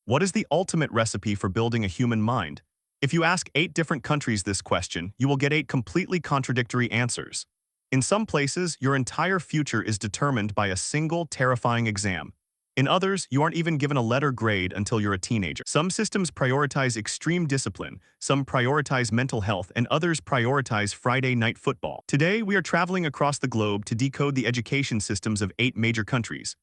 What is the ultimate recipe for building a human mind? If you ask 8 different countries this question, you will get 8 completely contradictory answers. In some places, your entire future is determined by a single terrifying exam. In others, you aren't even given a letter grade until you're a teenager. Some systems prioritize extreme discipline, some prioritize mental health, and others prioritize Friday night football. Today, we are traveling across the globe to decode the education systems of 8 major countries.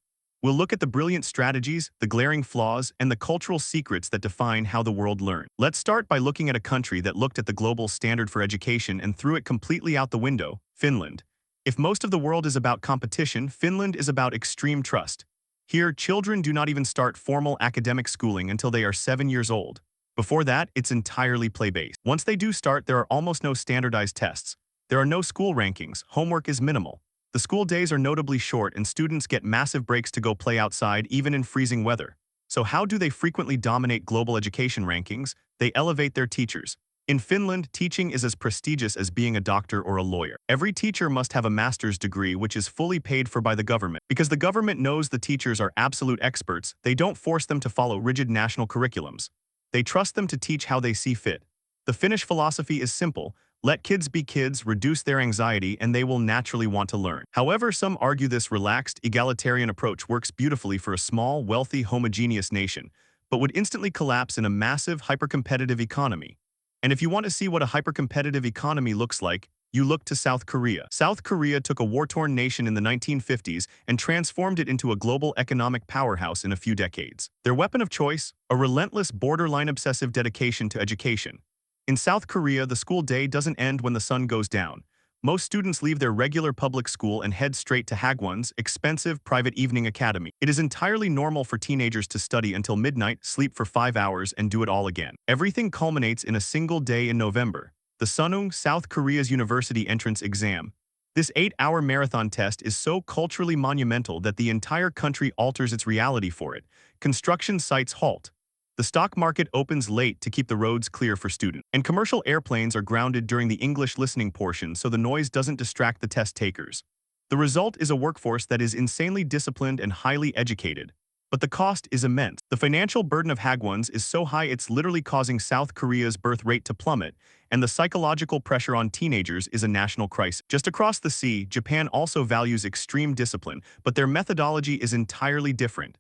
We'll look at the brilliant strategies, the glaring flaws, and the cultural secrets that define how the world learns. Let's start by looking at a country that looked at the global standard for education and threw it completely out the window: Finland. If most of the world is about competition, Finland is about extreme trust. Here, children do not even start formal academic schooling until they are 7 years old. Before that, it's entirely play-based. Once they do start, there are almost no standardized tests. There are no school rankings, homework is minimal. The school days are notably short and students get massive breaks to go play outside even in freezing weather. So how do they frequently dominate global education rankings? They elevate their teachers. In Finland, teaching is as prestigious as being a doctor or a lawyer. Every teacher must have a master's degree, which is fully paid for by the government. Because the government knows the teachers are absolute experts, they don't force them to follow rigid national curriculums. They trust them to teach how they see fit. The Finnish philosophy is simple: let kids be kids, reduce their anxiety, and they will naturally want to learn. However, some argue this relaxed, egalitarian approach works beautifully for a small, wealthy, homogeneous nation, but would instantly collapse in a massive, hyper-competitive economy. And if you want to see what a hyper-competitive economy looks like, you look to South Korea. South Korea took a war-torn nation in the 1950s and transformed it into a global economic powerhouse in a few decades. Their weapon of choice? A relentless, borderline obsessive dedication to education. In South Korea, the school day doesn't end when the sun goes down. Most students leave their regular public school and head straight to Hagwon's expensive private evening academy. It is entirely normal for teenagers to study until midnight, sleep for 5 hours, and do it all again. Everything culminates in a single day in November: the Sunung, South Korea's university entrance exam. This 8-hour marathon test is so culturally monumental that the entire country alters its reality for it. Construction sites halt. The stock market opens late to keep the roads clear for students. And commercial airplanes are grounded during the English listening portion so the noise doesn't distract the test takers. The result is a workforce that is insanely disciplined and highly educated. But the cost is immense. The financial burden of Hagwons is so high it's literally causing South Korea's birth rate to plummet, and the psychological pressure on teenagers is a national crisis. Just across the sea, Japan also values extreme discipline, but their methodology is entirely different.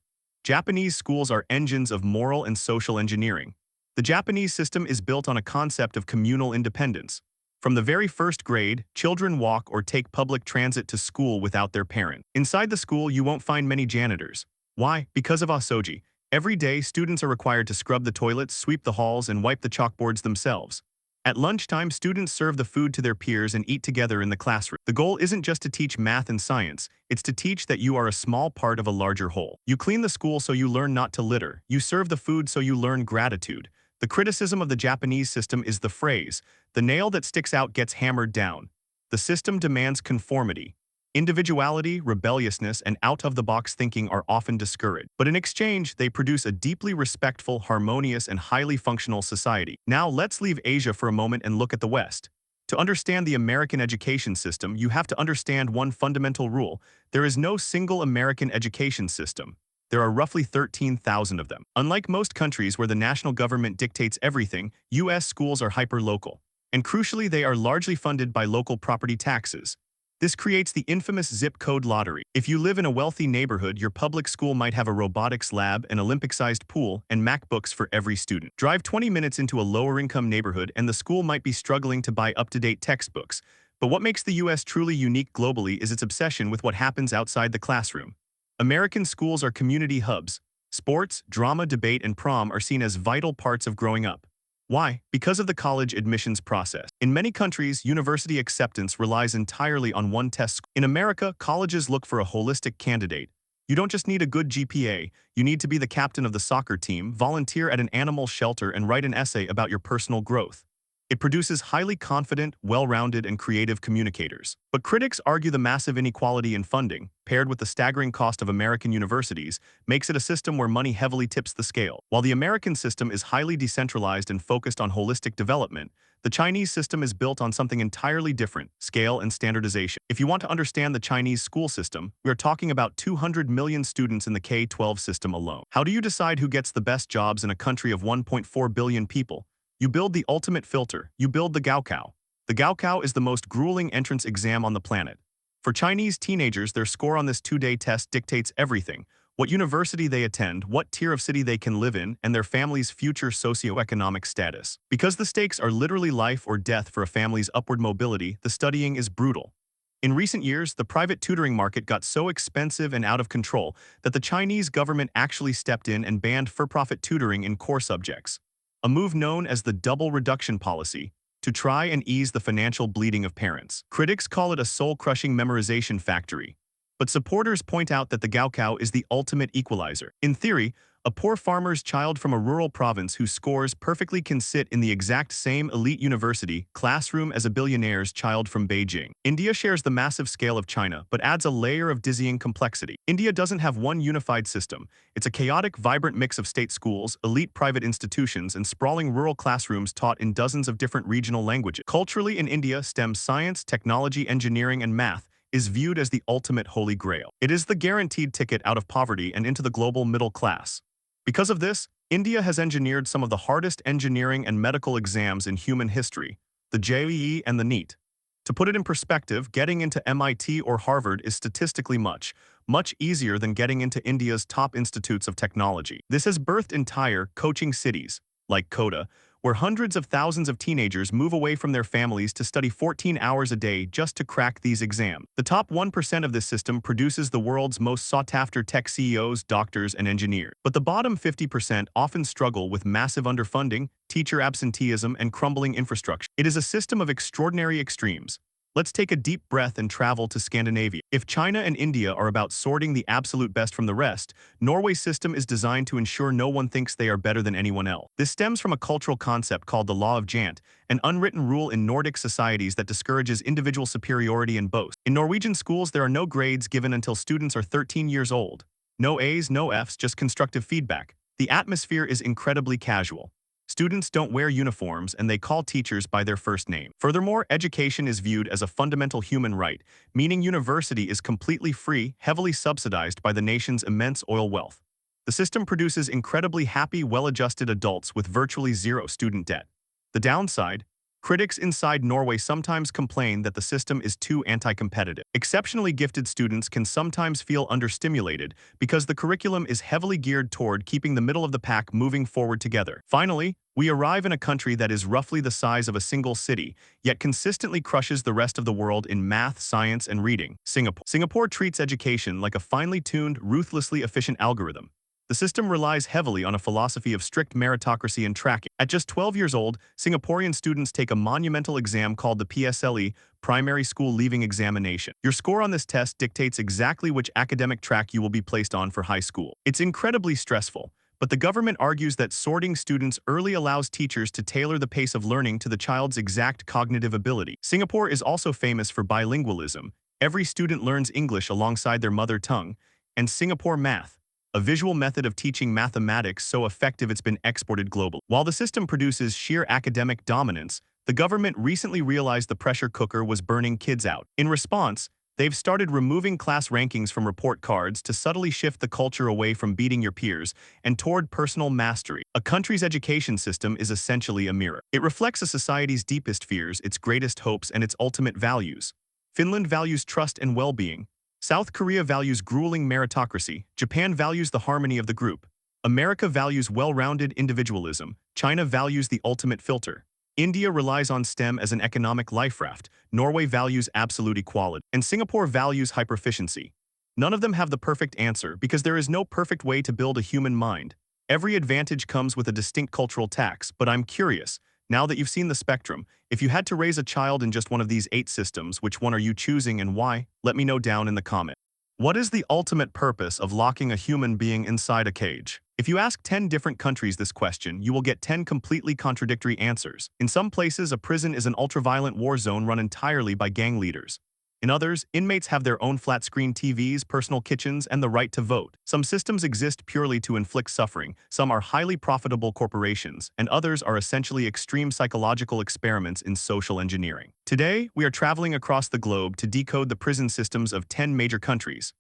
Japanese schools are engines of moral and social engineering. The Japanese system is built on a concept of communal independence. From the very first grade, children walk or take public transit to school without their parent. Inside the school, you won't find many janitors. Why? Because of asogi. Every day, students are required to scrub the toilets, sweep the halls, and wipe the chalkboards themselves. At lunchtime, students serve the food to their peers and eat together in the classroom. The goal isn't just to teach math and science, it's to teach that you are a small part of a larger whole. You clean the school so you learn not to litter. You serve the food so you learn gratitude. The criticism of the Japanese system is the phrase: the nail that sticks out gets hammered down. The system demands conformity. Individuality, rebelliousness, and out-of-the-box thinking are often discouraged. But in exchange, they produce a deeply respectful, harmonious, and highly functional society. Now let's leave Asia for a moment and look at the West. To understand the American education system, you have to understand one fundamental rule: there is no single American education system. There are roughly 13,000 of them. Unlike most countries where the national government dictates everything, U.S. schools are hyper-local. And crucially, they are largely funded by local property taxes. This creates the infamous zip code lottery. If you live in a wealthy neighborhood, your public school might have a robotics lab, an Olympic-sized pool, and MacBooks for every student. Drive 20 minutes into a lower-income neighborhood and the school might be struggling to buy up-to-date textbooks. But what makes the U.S. truly unique globally is its obsession with what happens outside the classroom. American schools are community hubs. Sports, drama, debate, and prom are seen as vital parts of growing up. Why? Because of the college admissions process. In many countries, university acceptance relies entirely on one test. In America, colleges look for a holistic candidate. You don't just need a good GPA, you need to be the captain of the soccer team, volunteer at an animal shelter, and write an essay about your personal growth. It produces highly confident, well-rounded, and creative communicators. But critics argue the massive inequality in funding, paired with the staggering cost of American universities, makes it a system where money heavily tips the scale. While the American system is highly decentralized and focused on holistic development, the Chinese system is built on something entirely different: scale and standardization. If you want to understand the Chinese school system, we are talking about 200 million students in the K-12 system alone. How do you decide who gets the best jobs in a country of 1.4 billion people? You build the ultimate filter. You build the Gaokao. The Gaokao is the most grueling entrance exam on the planet. For Chinese teenagers, their score on this two-day test dictates everything: what university they attend, what tier of city they can live in, and their family's future socioeconomic status. Because the stakes are literally life or death for a family's upward mobility, the studying is brutal. In recent years, the private tutoring market got so expensive and out of control that the Chinese government actually stepped in and banned for-profit tutoring in core subjects, a move known as the double reduction policy, to try and ease the financial bleeding of parents. Critics call it a soul-crushing memorization factory, but supporters point out that the Gaokao is the ultimate equalizer. In theory, a poor farmer's child from a rural province who scores perfectly can sit in the exact same elite university classroom as a billionaire's child from Beijing. India shares the massive scale of China, but adds a layer of dizzying complexity. India doesn't have one unified system. It's a chaotic, vibrant mix of state schools, elite private institutions, and sprawling rural classrooms taught in dozens of different regional languages. Culturally, in India, STEM, science, technology, engineering, and math is viewed as the ultimate holy grail. It is the guaranteed ticket out of poverty and into the global middle class. Because of this, India has engineered some of the hardest engineering and medical exams in human history, the JEE and the NEET. To put it in perspective, getting into MIT or Harvard is statistically much easier than getting into India's top institutes of technology. This has birthed entire coaching cities, like Kota, where hundreds of thousands of teenagers move away from their families to study 14 hours a day just to crack these exams. The top 1% of this system produces the world's most sought-after tech CEOs, doctors, and engineers. But the bottom 50% often struggle with massive underfunding, teacher absenteeism, and crumbling infrastructure. It is a system of extraordinary extremes. Let's take a deep breath and travel to Scandinavia. If China and India are about sorting the absolute best from the rest, Norway's system is designed to ensure no one thinks they are better than anyone else. This stems from a cultural concept called the law of Jant, an unwritten rule in Nordic societies that discourages individual superiority and boast. In Norwegian schools, there are no grades given until students are 13 years old. No A's, no F's, just constructive feedback. The atmosphere is incredibly casual. Students don't wear uniforms and they call teachers by their first name. Furthermore, education is viewed as a fundamental human right, meaning university is completely free, heavily subsidized by the nation's immense oil wealth. The system produces incredibly happy, well-adjusted adults with virtually zero student debt. The downside? Critics inside Norway sometimes complain that the system is too anti-competitive. Exceptionally gifted students can sometimes feel understimulated because the curriculum is heavily geared toward keeping the middle of the pack moving forward together. Finally, we arrive in a country that is roughly the size of a single city, yet consistently crushes the rest of the world in math, science, and reading: Singapore. Singapore treats education like a finely tuned, ruthlessly efficient algorithm. The system relies heavily on a philosophy of strict meritocracy and tracking. At just 12 years old, Singaporean students take a monumental exam called the PSLE, Primary School Leaving Examination. Your score on this test dictates exactly which academic track you will be placed on for high school. It's incredibly stressful, but the government argues that sorting students early allows teachers to tailor the pace of learning to the child's exact cognitive ability. Singapore is also famous for bilingualism. Every student learns English alongside their mother tongue, and Singapore Math, a visual method of teaching mathematics so effective it's been exported globally. While the system produces sheer academic dominance, the government recently realized the pressure cooker was burning kids out. In response, they've started removing class rankings from report cards to subtly shift the culture away from beating your peers and toward personal mastery. A country's education system is essentially a mirror. It reflects a society's deepest fears, its greatest hopes, and its ultimate values. Finland values trust and well-being. South Korea values grueling meritocracy. Japan values the harmony of the group. America values well-rounded individualism. China values the ultimate filter. India relies on STEM as an economic life raft. Norway values absolute equality. And Singapore values hyperefficiency. None of them have the perfect answer because there is no perfect way to build a human mind. Every advantage comes with a distinct cultural tax, but I'm curious, now that you've seen the spectrum, if you had to raise a child in just one of these 8 systems, which one are you choosing and why? Let me know down in the comments. What is the ultimate purpose of locking a human being inside a cage? If you ask 10 different countries this question, you will get 10 completely contradictory answers. In some places, a prison is an ultra-violent war zone run entirely by gang leaders. In others, inmates have their own flat-screen TVs, personal kitchens, and the right to vote. Some systems exist purely to inflict suffering, some are highly profitable corporations, and others are essentially extreme psychological experiments in social engineering. Today, we are traveling across the globe to decode the prison systems of 10 major countries.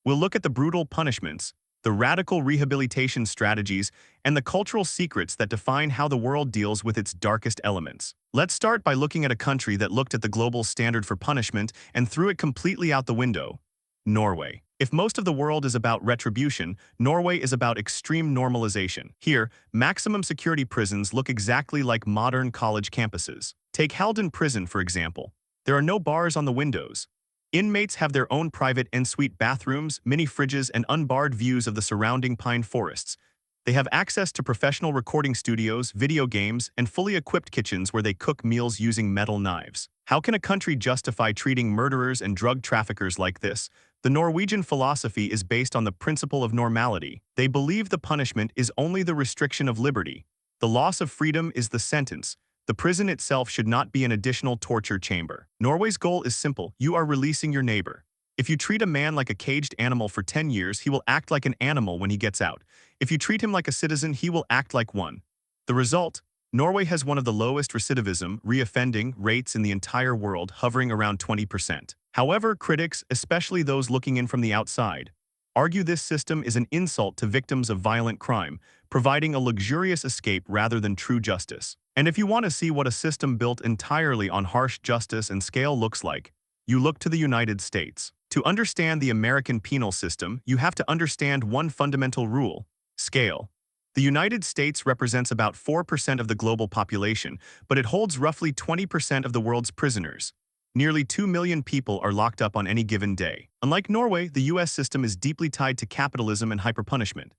We'll look at the brutal punishments, the radical rehabilitation strategies, and the cultural secrets that define how the world deals with its darkest elements. Let's start by looking at a country that looked at the global standard for punishment and threw it completely out the window: Norway. If most of the world is about retribution, Norway is about extreme normalization. Here, maximum security prisons look exactly like modern college campuses. Take Halden Prison, for example. There are no bars on the windows. Inmates have their own private en-suite bathrooms, mini fridges, and unbarred views of the surrounding pine forests. They have access to professional recording studios, video games, and fully equipped kitchens where they cook meals using metal knives. How can a country justify treating murderers and drug traffickers like this? The Norwegian philosophy is based on the principle of normality. They believe the punishment is only the restriction of liberty. The loss of freedom is the sentence. The prison itself should not be an additional torture chamber. Norway's goal is simple: you are releasing your neighbor. If you treat a man like a caged animal for 10 years, he will act like an animal when he gets out. If you treat him like a citizen, he will act like one. The result? Norway has one of the lowest recidivism, reoffending rates in the entire world, hovering around 20%. However, critics, especially those looking in from the outside, argue this system is an insult to victims of violent crime, providing a luxurious escape rather than true justice. And if you want to see what a system built entirely on harsh justice and scale looks like, you look to the United States. To understand the American penal system, you have to understand one fundamental rule: scale. The United States represents about 4% of the global population, but it holds roughly 20% of the world's prisoners. Nearly 2 million people are locked up on any given day. Unlike Norway, the US system is deeply tied to capitalism and hyperpunishment.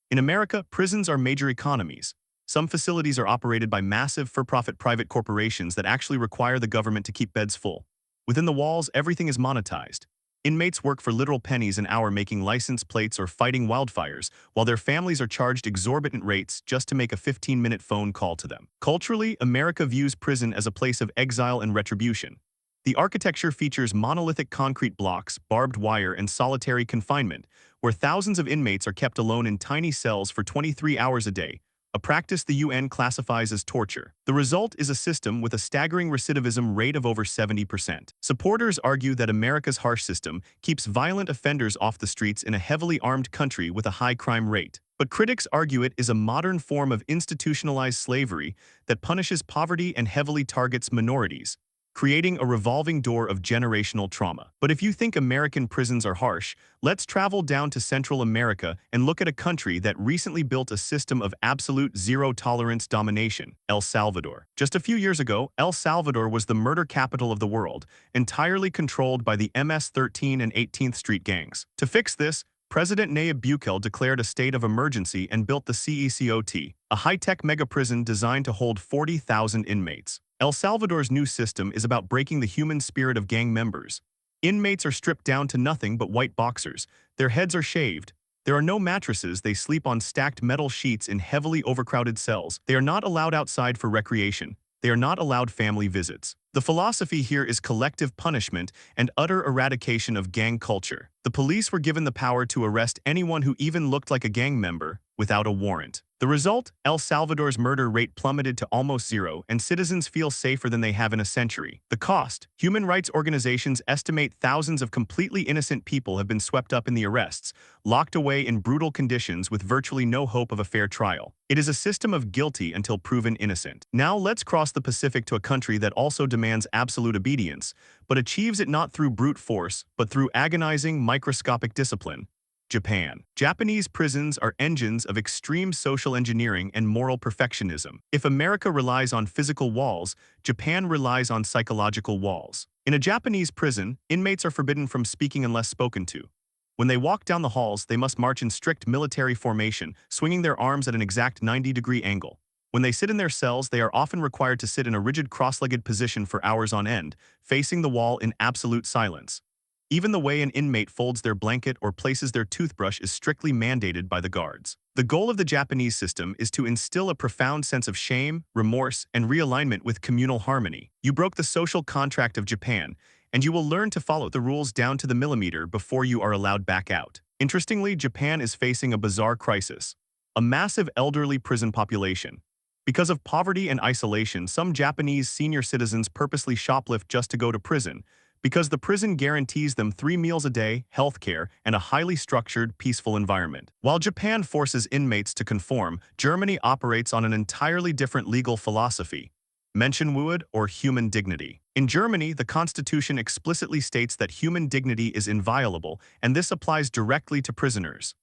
In America, prisons are major economies. Some facilities are operated by massive for-profit private corporations that actually require the government to keep beds full. Within the walls, everything is monetized. Inmates work for literal pennies an hour making license plates or fighting wildfires, while their families are charged exorbitant rates just to make a 15-minute phone call to them. Culturally, America views prison as a place of exile and retribution. The architecture features monolithic concrete blocks, barbed wire, and solitary confinement, where thousands of inmates are kept alone in tiny cells for 23 hours a day, a practice the UN classifies as torture. The result is a system with a staggering recidivism rate of over 70%. Supporters argue that America's harsh system keeps violent offenders off the streets in a heavily armed country with a high crime rate. But critics argue it is a modern form of institutionalized slavery that punishes poverty and heavily targets minorities, creating a revolving door of generational trauma. But if you think American prisons are harsh, let's travel down to Central America and look at a country that recently built a system of absolute zero-tolerance domination: El Salvador. Just a few years ago, El Salvador was the murder capital of the world, entirely controlled by the MS-13 and 18th Street gangs. To fix this, President Nayib Bukele declared a state of emergency and built the CECOT, a high-tech mega-prison designed to hold 40,000 inmates. El Salvador's new system is about breaking the human spirit of gang members. Inmates are stripped down to nothing but white boxers. Their heads are shaved. There are no mattresses. They sleep on stacked metal sheets in heavily overcrowded cells. They are not allowed outside for recreation. They are not allowed family visits. The philosophy here is collective punishment and utter eradication of gang culture. The police were given the power to arrest anyone who even looked like a gang member without a warrant. The result? El Salvador's murder rate plummeted to almost zero, and citizens feel safer than they have in a century. The cost? Human rights organizations estimate thousands of completely innocent people have been swept up in the arrests, locked away in brutal conditions with virtually no hope of a fair trial. It is a system of guilty until proven innocent. Now let's cross the Pacific to a country that also demands absolute obedience, but achieves it not through brute force, but through agonizing, microscopic discipline: Japan. Japanese prisons are engines of extreme social engineering and moral perfectionism. If America relies on physical walls, Japan relies on psychological walls. In a Japanese prison, inmates are forbidden from speaking unless spoken to. When they walk down the halls, they must march in strict military formation, swinging their arms at an exact 90-degree angle. When they sit in their cells, they are often required to sit in a rigid cross-legged position for hours on end, facing the wall in absolute silence. Even the way an inmate folds their blanket or places their toothbrush is strictly mandated by the guards. The goal of the Japanese system is to instill a profound sense of shame, remorse, and realignment with communal harmony. You broke the social contract of Japan, and you will learn to follow the rules down to the millimeter before you are allowed back out. Interestingly, Japan is facing a bizarre crisis: a massive elderly prison population. Because of poverty and isolation, some Japanese senior citizens purposely shoplift just to go to prison, because the prison guarantees them 3 meals a day, healthcare, and a highly structured, peaceful environment. While Japan forces inmates to conform, Germany operates on an entirely different legal philosophy: Menschenwürde, or human dignity. In Germany, the constitution explicitly states that human dignity is inviolable, and this applies directly to prisoners.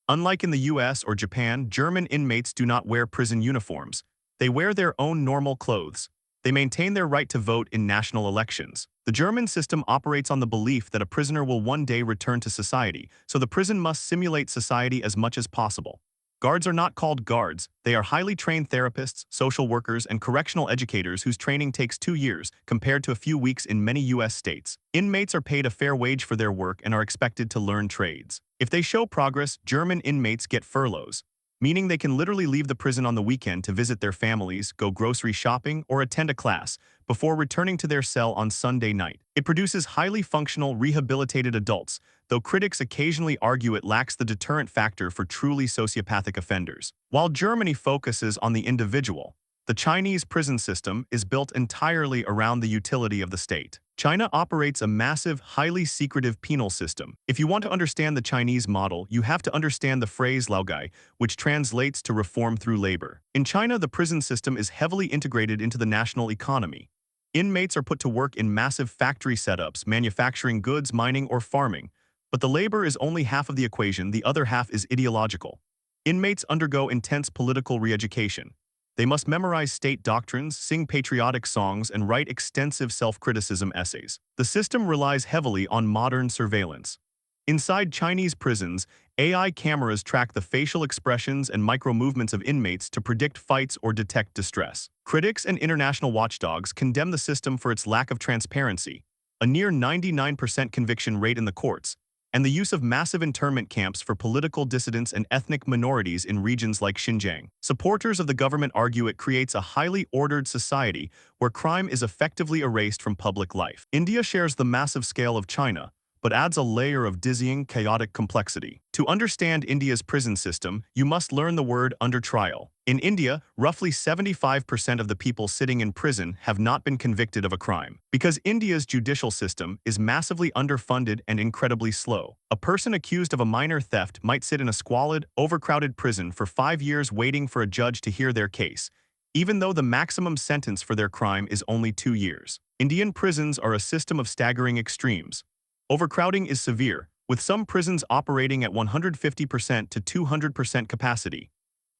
Unlike in the US or Japan, German inmates do not wear prison uniforms. They wear their own normal clothes. They maintain their right to vote in national elections. The German system operates on the belief that a prisoner will one day return to society, so the prison must simulate society as much as possible. Guards are not called guards. They are highly trained therapists, social workers, and correctional educators whose training takes 2 years, compared to a few weeks in many US states. Inmates are paid a fair wage for their work and are expected to learn trades. If they show progress, German inmates get furloughs, meaning they can literally leave the prison on the weekend to visit their families, go grocery shopping, or attend a class, before returning to their cell on Sunday night. It produces highly functional, rehabilitated adults, though critics occasionally argue it lacks the deterrent factor for truly sociopathic offenders. While Germany focuses on the individual, the Chinese prison system is built entirely around the utility of the state. China operates a massive, highly secretive penal system. If you want to understand the Chinese model, you have to understand the phrase Laogai, which translates to reform through labor. In China, the prison system is heavily integrated into the national economy. Inmates are put to work in massive factory setups, manufacturing goods, mining, or farming. But the labor is only half of the equation, the other half is ideological. Inmates undergo intense political re-education. They must memorize state doctrines, sing patriotic songs, and write extensive self-criticism essays. The system relies heavily on modern surveillance. Inside Chinese prisons, AI cameras track the facial expressions and micro-movements of inmates to predict fights or detect distress. Critics and international watchdogs condemn the system for its lack of transparency, a near 99% conviction rate in the courts, and the use of massive internment camps for political dissidents and ethnic minorities in regions like Xinjiang. Supporters of the government argue it creates a highly ordered society where crime is effectively erased from public life. India shares the massive scale of China, but adds a layer of dizzying, chaotic complexity. To understand India's prison system, you must learn the word under trial. In India, roughly 75% of the people sitting in prison have not been convicted of a crime. Because India's judicial system is massively underfunded and incredibly slow, a person accused of a minor theft might sit in a squalid, overcrowded prison for 5 years waiting for a judge to hear their case, even though the maximum sentence for their crime is only 2 years. Indian prisons are a system of staggering extremes. Overcrowding is severe, with some prisons operating at 150% to 200% capacity.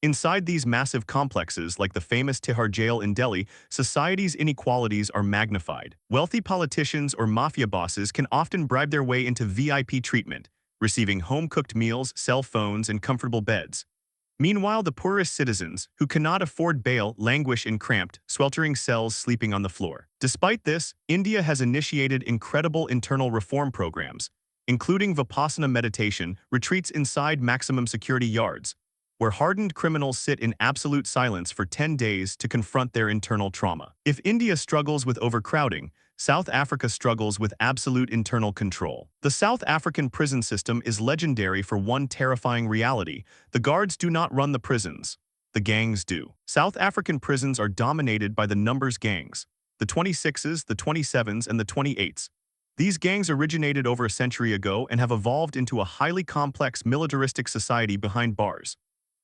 Inside these massive complexes, like the famous Tihar jail in Delhi, society's inequalities are magnified. Wealthy politicians or mafia bosses can often bribe their way into VIP treatment, receiving home-cooked meals, cell phones, and comfortable beds. Meanwhile, the poorest citizens, who cannot afford bail, languish in cramped, sweltering cells sleeping on the floor. Despite this, India has initiated incredible internal reform programs, including Vipassana meditation, retreats inside maximum security yards, where hardened criminals sit in absolute silence for 10 days to confront their internal trauma. If India struggles with overcrowding, South Africa struggles with absolute internal control. The South African prison system is legendary for one terrifying reality: the guards do not run the prisons. The gangs do. South African prisons are dominated by the numbers gangs: the 26s, the 27s, and the 28s. These gangs originated over a century ago and have evolved into a highly complex militaristic society behind bars.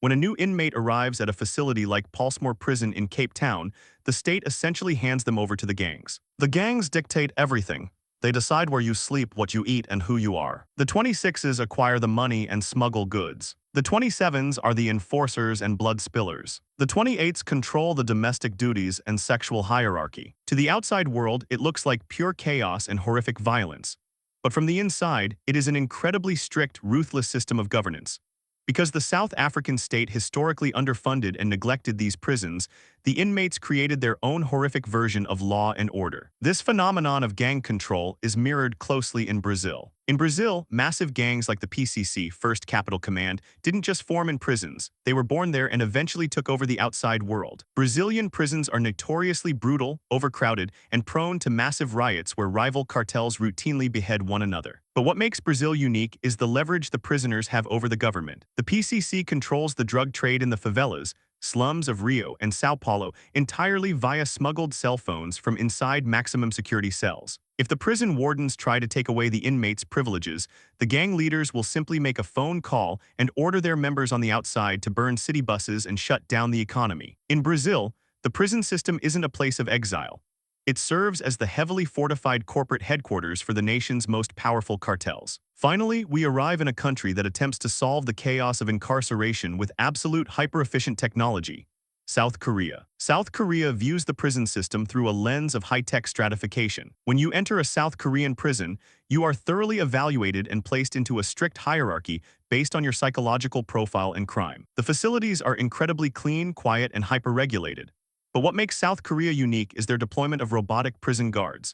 When a new inmate arrives at a facility like Palsmore Prison in Cape Town, the state essentially hands them over to the gangs. The gangs dictate everything. They decide where you sleep, what you eat, and who you are. The 26s acquire the money and smuggle goods. The 27s are the enforcers and blood spillers. The 28s control the domestic duties and sexual hierarchy. To the outside world, it looks like pure chaos and horrific violence. But from the inside, it is an incredibly strict, ruthless system of governance. Because the South African state historically underfunded and neglected these prisons, the inmates created their own horrific version of law and order. This phenomenon of gang control is mirrored closely in Brazil. In Brazil, massive gangs like the PCC, First Capital Command, didn't just form in prisons. They were born there and eventually took over the outside world. Brazilian prisons are notoriously brutal, overcrowded, and prone to massive riots where rival cartels routinely behead one another. But what makes Brazil unique is the leverage the prisoners have over the government. The PCC controls the drug trade in the favelas, slums of Rio and Sao Paulo entirely via smuggled cell phones from inside maximum security cells. If the prison wardens try to take away the inmates' privileges, the gang leaders will simply make a phone call and order their members on the outside to burn city buses and shut down the economy. In Brazil, the prison system isn't a place of exile. It serves as the heavily fortified corporate headquarters for the nation's most powerful cartels. Finally, we arrive in a country that attempts to solve the chaos of incarceration with absolute hyper-efficient technology: South Korea. South Korea views the prison system through a lens of high-tech stratification. When you enter a South Korean prison, you are thoroughly evaluated and placed into a strict hierarchy based on your psychological profile and crime. The facilities are incredibly clean, quiet, and hyper-regulated. But what makes South Korea unique is their deployment of robotic prison guards.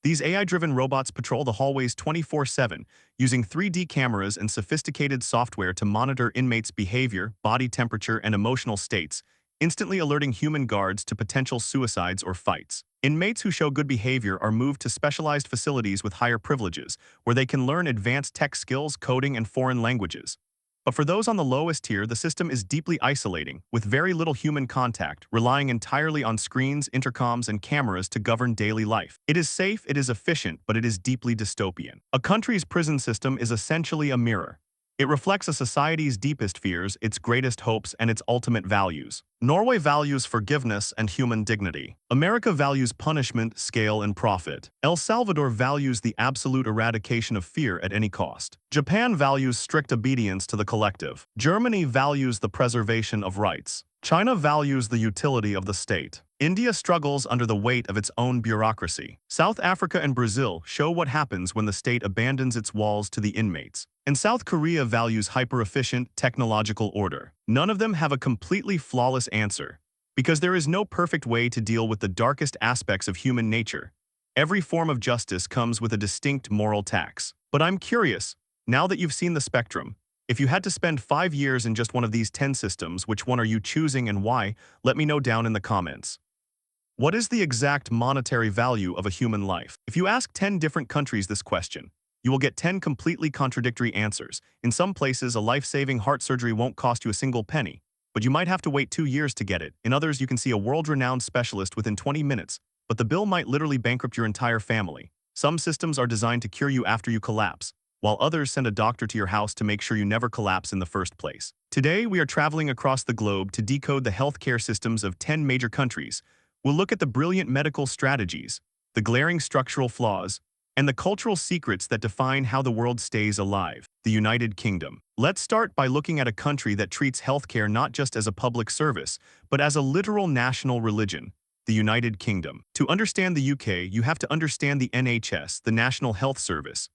These AI-driven robots patrol the hallways 24/7, using 3D cameras and sophisticated software to monitor inmates' behavior, body temperature, and emotional states, instantly alerting human guards to potential suicides or fights. Inmates who show good behavior are moved to specialized facilities with higher privileges, where they can learn advanced tech skills, coding, and foreign languages. But for those on the lowest tier, the system is deeply isolating, with very little human contact, relying entirely on screens, intercoms, and cameras to govern daily life. It is safe, it is efficient, but it is deeply dystopian. A country's prison system is essentially a mirror. It reflects a society's deepest fears, its greatest hopes, and its ultimate values. Norway values forgiveness and human dignity. America values punishment, scale, and profit. El Salvador values the absolute eradication of fear at any cost. Japan values strict obedience to the collective. Germany values the preservation of rights. China values the utility of the state. India struggles under the weight of its own bureaucracy. South Africa and Brazil show what happens when the state abandons its walls to the inmates. And South Korea values hyper-efficient, technological order. None of them have a completely flawless answer, because there is no perfect way to deal with the darkest aspects of human nature. Every form of justice comes with a distinct moral tax. But I'm curious, now that you've seen the spectrum, if you had to spend 5 years in just one of these 10 systems, which one are you choosing and why? Let me know down in the comments. What is the exact monetary value of a human life? If you ask 10 different countries this question, you will get 10 completely contradictory answers. In some places, a life-saving heart surgery won't cost you a single penny, but you might have to wait 2 years to get it. In others, you can see a world-renowned specialist within 20 minutes, but the bill might literally bankrupt your entire family. Some systems are designed to cure you after you collapse, while others send a doctor to your house to make sure you never collapse in the first place. Today, we are traveling across the globe to decode the healthcare systems of 10 major countries. We'll look at the brilliant medical strategies, the glaring structural flaws, and the cultural secrets that define how the world stays alive. The United Kingdom. Let's start by looking at a country that treats healthcare not just as a public service, but as a literal national religion: the United Kingdom. To understand the UK, you have to understand the NHS, the National Health Service.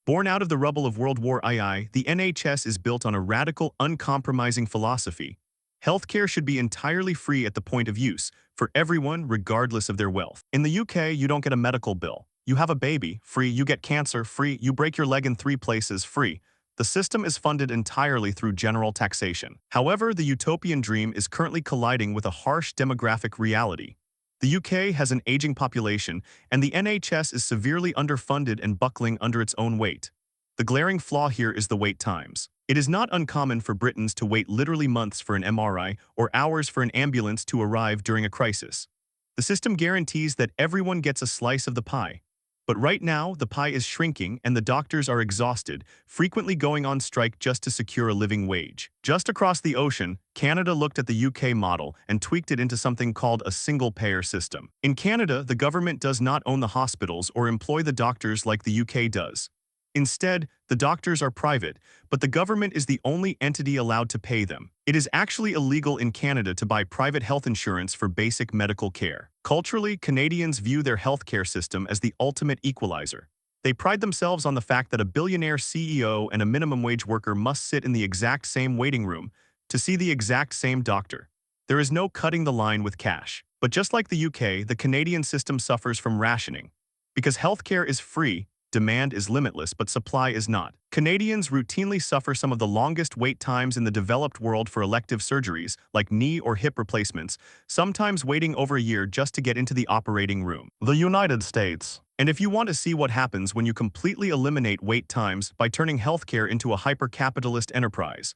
Born out of the rubble of World War II, the NHS is built on a radical, uncompromising philosophy. Healthcare should be entirely free at the point of use, for everyone, regardless of their wealth. In the UK, you don't get a medical bill. You have a baby, free. You get cancer, free. You break your leg in 3 places, free. The system is funded entirely through general taxation. However, the utopian dream is currently colliding with a harsh demographic reality. The UK has an aging population, and the NHS is severely underfunded and buckling under its own weight. The glaring flaw here is the wait times. It is not uncommon for Britons to wait literally months for an MRI or hours for an ambulance to arrive during a crisis. The system guarantees that everyone gets a slice of the pie. But right now, the pie is shrinking and the doctors are exhausted, frequently going on strike just to secure a living wage. Just across the ocean, Canada looked at the UK model and tweaked it into something called a single-payer system. In Canada, the government does not own the hospitals or employ the doctors like the UK does. Instead, the doctors are private, but the government is the only entity allowed to pay them. It is actually illegal in Canada to buy private health insurance for basic medical care. Culturally, Canadians view their healthcare system as the ultimate equalizer. They pride themselves on the fact that a billionaire CEO and a minimum wage worker must sit in the exact same waiting room to see the exact same doctor. There is no cutting the line with cash. But just like the UK, the Canadian system suffers from rationing. Because healthcare is free, Demand is limitless, but supply is not. Canadians routinely suffer some of the longest wait times in the developed world for elective surgeries, like knee or hip replacements, sometimes waiting over a year just to get into the operating room. The United States. And if you want to see what happens when you completely eliminate wait times by turning healthcare into a hyper-capitalist enterprise,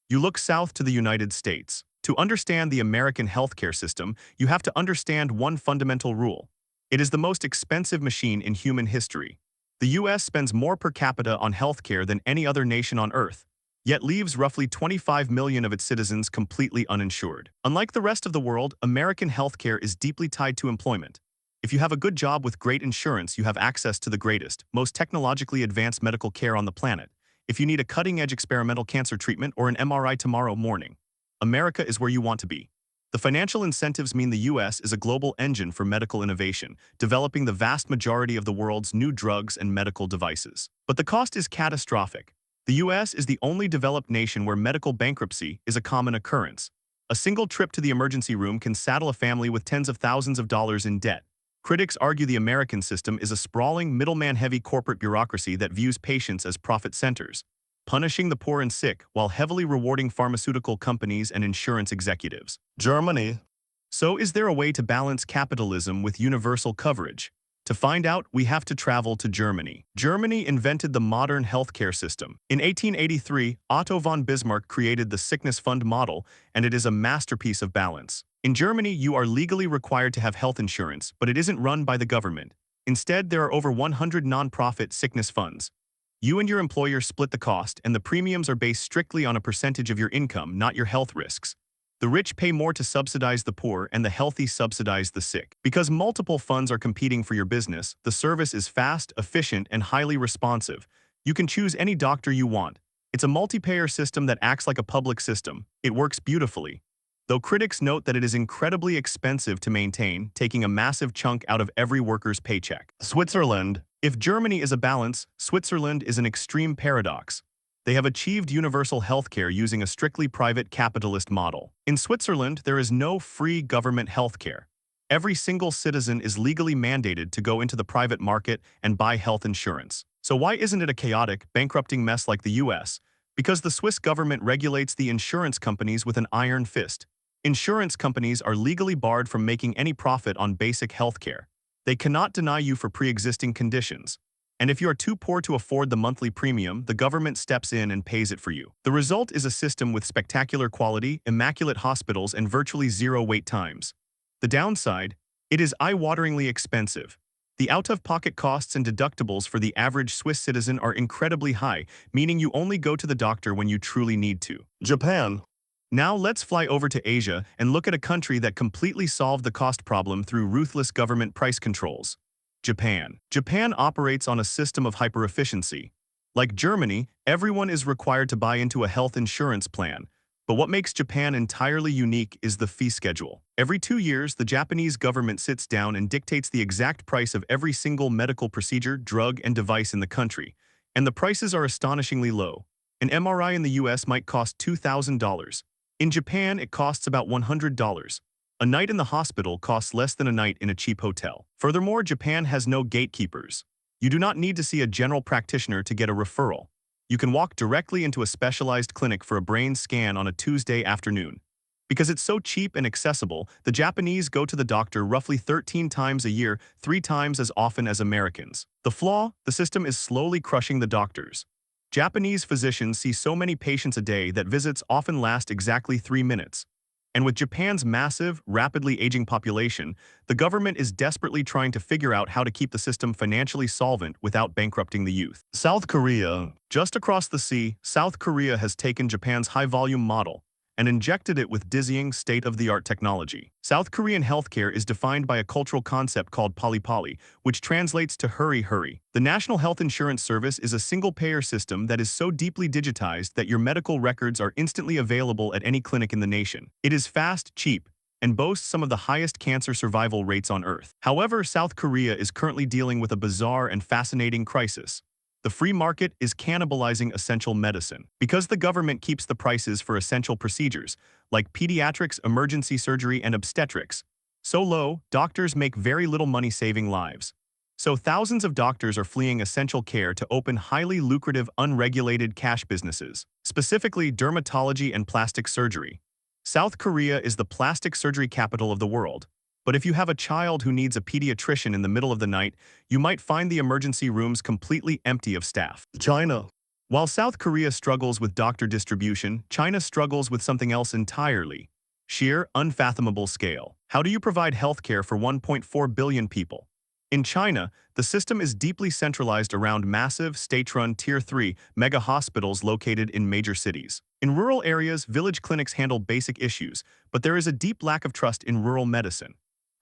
you look south to the United States. To understand the American healthcare system, you have to understand one fundamental rule. It is the most expensive machine in human history. The US spends more per capita on healthcare than any other nation on Earth, yet leaves roughly 25 million of its citizens completely uninsured. Unlike the rest of the world, American healthcare is deeply tied to employment. If you have a good job with great insurance, you have access to the greatest, most technologically advanced medical care on the planet. If you need a cutting-edge experimental cancer treatment or an MRI tomorrow morning, America is where you want to be. The financial incentives mean the US is a global engine for medical innovation, developing the vast majority of the world's new drugs and medical devices. But the cost is catastrophic. The US is the only developed nation where medical bankruptcy is a common occurrence. A single trip to the emergency room can saddle a family with tens of thousands of dollars in debt. Critics argue the American system is a sprawling, middleman-heavy corporate bureaucracy that views patients as profit centers, punishing the poor and sick while heavily rewarding pharmaceutical companies and insurance executives. Germany. So is there a way to balance capitalism with universal coverage? To find out, we have to travel to Germany. Germany invented the modern healthcare system. In 1883, Otto von Bismarck created the sickness fund model, and it is a masterpiece of balance. In Germany, you are legally required to have health insurance, but it isn't run by the government. Instead, there are over 100 non-profit sickness funds. You and your employer split the cost, and the premiums are based strictly on a percentage of your income, not your health risks. The rich pay more to subsidize the poor, and the healthy subsidize the sick. Because multiple funds are competing for your business, the service is fast, efficient, and highly responsive. You can choose any doctor you want. It's a multi-payer system that acts like a public system. It works beautifully. Though critics note that it is incredibly expensive to maintain, taking a massive chunk out of every worker's paycheck. Switzerland. If Germany is a balance, Switzerland is an extreme paradox. They have achieved universal healthcare using a strictly private capitalist model. In Switzerland, there is no free government healthcare. Every single citizen is legally mandated to go into the private market and buy health insurance. So why isn't it a chaotic, bankrupting mess like the US? Because the Swiss government regulates the insurance companies with an iron fist. Insurance companies are legally barred from making any profit on basic healthcare. They cannot deny you for pre-existing conditions. And if you are too poor to afford the monthly premium, the government steps in and pays it for you. The result is a system with spectacular quality, immaculate hospitals, and virtually zero wait times. The downside? It is eye-wateringly expensive. The out-of-pocket costs and deductibles for the average Swiss citizen are incredibly high, meaning you only go to the doctor when you truly need to. Japan. Now let's fly over to Asia and look at a country that completely solved the cost problem through ruthless government price controls. Japan. Japan operates on a system of hyper-efficiency. Like Germany, everyone is required to buy into a health insurance plan. But what makes Japan entirely unique is the fee schedule. Every 2 years, the Japanese government sits down and dictates the exact price of every single medical procedure, drug, and device in the country. And the prices are astonishingly low. An MRI in the US might cost $2,000. In Japan, it costs about $100. A night in the hospital costs less than a night in a cheap hotel. Furthermore, Japan has no gatekeepers. You do not need to see a general practitioner to get a referral. You can walk directly into a specialized clinic for a brain scan on a Tuesday afternoon. Because it's so cheap and accessible, the Japanese go to the doctor roughly 13 times a year, 3 times as often as Americans. The flaw? The system is slowly crushing the doctors. Japanese physicians see so many patients a day that visits often last exactly 3 minutes. And with Japan's massive, rapidly aging population, the government is desperately trying to figure out how to keep the system financially solvent without bankrupting the youth. South Korea. Just across the sea, South Korea has taken Japan's high-volume model and injected it with dizzying state-of-the-art technology. South Korean healthcare is defined by a cultural concept called pali, which translates to hurry, hurry. The National Health Insurance Service is a single-payer system that is so deeply digitized that your medical records are instantly available at any clinic in the nation. It is fast, cheap, and boasts some of the highest cancer survival rates on Earth. However, South Korea is currently dealing with a bizarre and fascinating crisis. The free market is cannibalizing essential medicine. Because the government keeps the prices for essential procedures, like pediatrics, emergency surgery, and obstetrics, so low, doctors make very little money saving lives. So thousands of doctors are fleeing essential care to open highly lucrative, unregulated cash businesses, specifically dermatology and plastic surgery. South Korea is the plastic surgery capital of the world. But if you have a child who needs a pediatrician in the middle of the night, you might find the emergency rooms completely empty of staff. China. While South Korea struggles with doctor distribution, China struggles with something else entirely. Sheer, unfathomable scale. How do you provide healthcare for 1.4 billion people? In China, the system is deeply centralized around massive, state-run Tier 3 mega hospitals located in major cities. In rural areas, village clinics handle basic issues, but there is a deep lack of trust in rural medicine.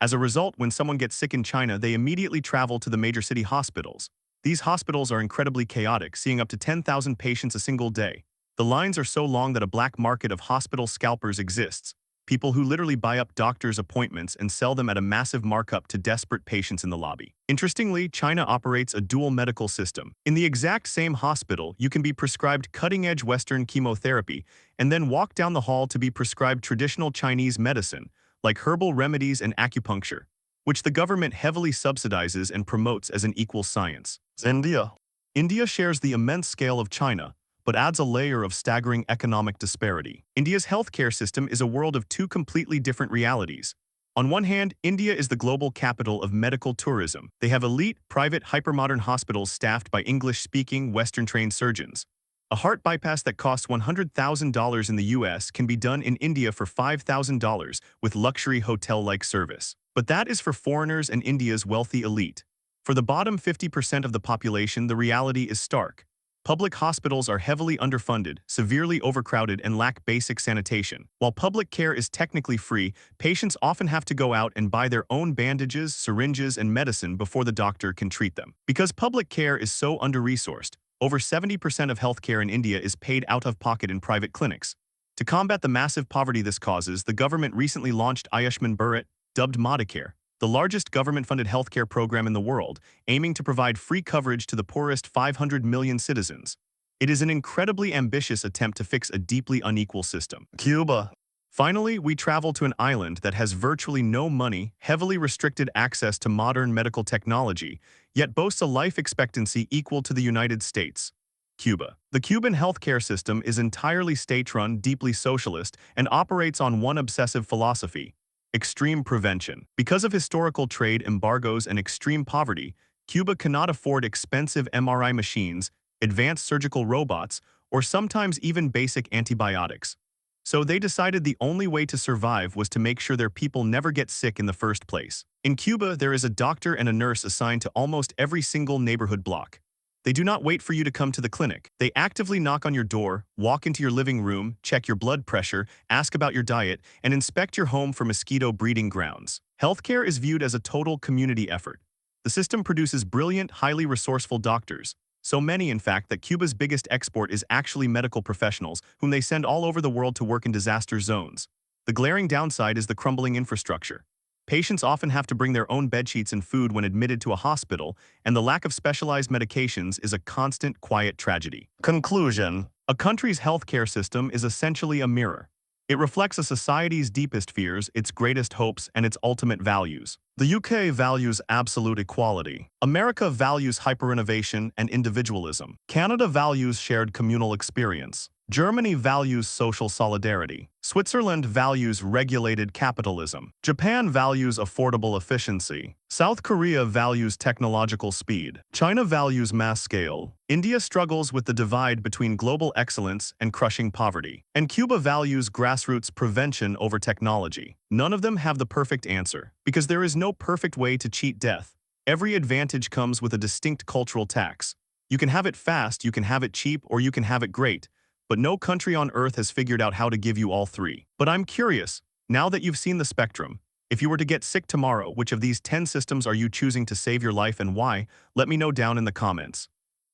As a result, when someone gets sick in China, they immediately travel to the major city hospitals. These hospitals are incredibly chaotic, seeing up to 10,000 patients a single day. The lines are so long that a black market of hospital scalpers exists. People who literally buy up doctors' appointments and sell them at a massive markup to desperate patients in the lobby. Interestingly, China operates a dual medical system. In the exact same hospital, you can be prescribed cutting-edge Western chemotherapy and then walk down the hall to be prescribed traditional Chinese medicine, like herbal remedies and acupuncture, which the government heavily subsidizes and promotes as an equal science. India. India shares the immense scale of China, but adds a layer of staggering economic disparity. India's healthcare system is a world of two completely different realities. On one hand, India is the global capital of medical tourism. They have elite, private, hypermodern hospitals staffed by English-speaking, Western-trained surgeons. A heart bypass that costs $100,000 in the US can be done in India for $5,000 with luxury hotel-like service. But that is for foreigners and India's wealthy elite. For the bottom 50% of the population, the reality is stark. Public hospitals are heavily underfunded, severely overcrowded, and lack basic sanitation. While public care is technically free, patients often have to go out and buy their own bandages, syringes, and medicine before the doctor can treat them. Because public care is so under-resourced, over 70% of healthcare in India is paid out of pocket in private clinics. To combat the massive poverty this causes, the government recently launched Ayushman Bharat, dubbed Modicare, the largest government-funded healthcare program in the world, aiming to provide free coverage to the poorest 500 million citizens. It is an incredibly ambitious attempt to fix a deeply unequal system. Cuba. Finally, we travel to an island that has virtually no money, heavily restricted access to modern medical technology, yet boasts a life expectancy equal to the United States. Cuba. The Cuban healthcare system is entirely state-run, deeply socialist, and operates on one obsessive philosophy: extreme prevention. Because of historical trade embargoes and extreme poverty, Cuba cannot afford expensive MRI machines, advanced surgical robots, or sometimes even basic antibiotics. So they decided the only way to survive was to make sure their people never get sick in the first place. In Cuba, there is a doctor and a nurse assigned to almost every single neighborhood block. They do not wait for you to come to the clinic. They actively knock on your door, walk into your living room, check your blood pressure, ask about your diet, and inspect your home for mosquito breeding grounds. Healthcare is viewed as a total community effort. The system produces brilliant, highly resourceful doctors. So many, in fact, that Cuba's biggest export is actually medical professionals, whom they send all over the world to work in disaster zones. The glaring downside is the crumbling infrastructure. Patients often have to bring their own bedsheets and food when admitted to a hospital, and the lack of specialized medications is a constant, quiet tragedy. Conclusion. A country's healthcare system is essentially a mirror. It reflects a society's deepest fears, its greatest hopes, and its ultimate values. The UK values absolute equality. America values hyper-innovation and individualism. Canada values shared communal experience. Germany values social solidarity. Switzerland values regulated capitalism. Japan values affordable efficiency. South Korea values technological speed. China values mass scale. India struggles with the divide between global excellence and crushing poverty. And Cuba values grassroots prevention over technology. None of them have the perfect answer, because there is no perfect way to cheat death. Every advantage comes with a distinct cultural tax. You can have it fast, you can have it cheap, or you can have it great. But no country on earth has figured out how to give you all three. But I'm curious, now that you've seen the spectrum, if you were to get sick tomorrow, which of these 10 systems are you choosing to save your life and why? Let me know down in the comments.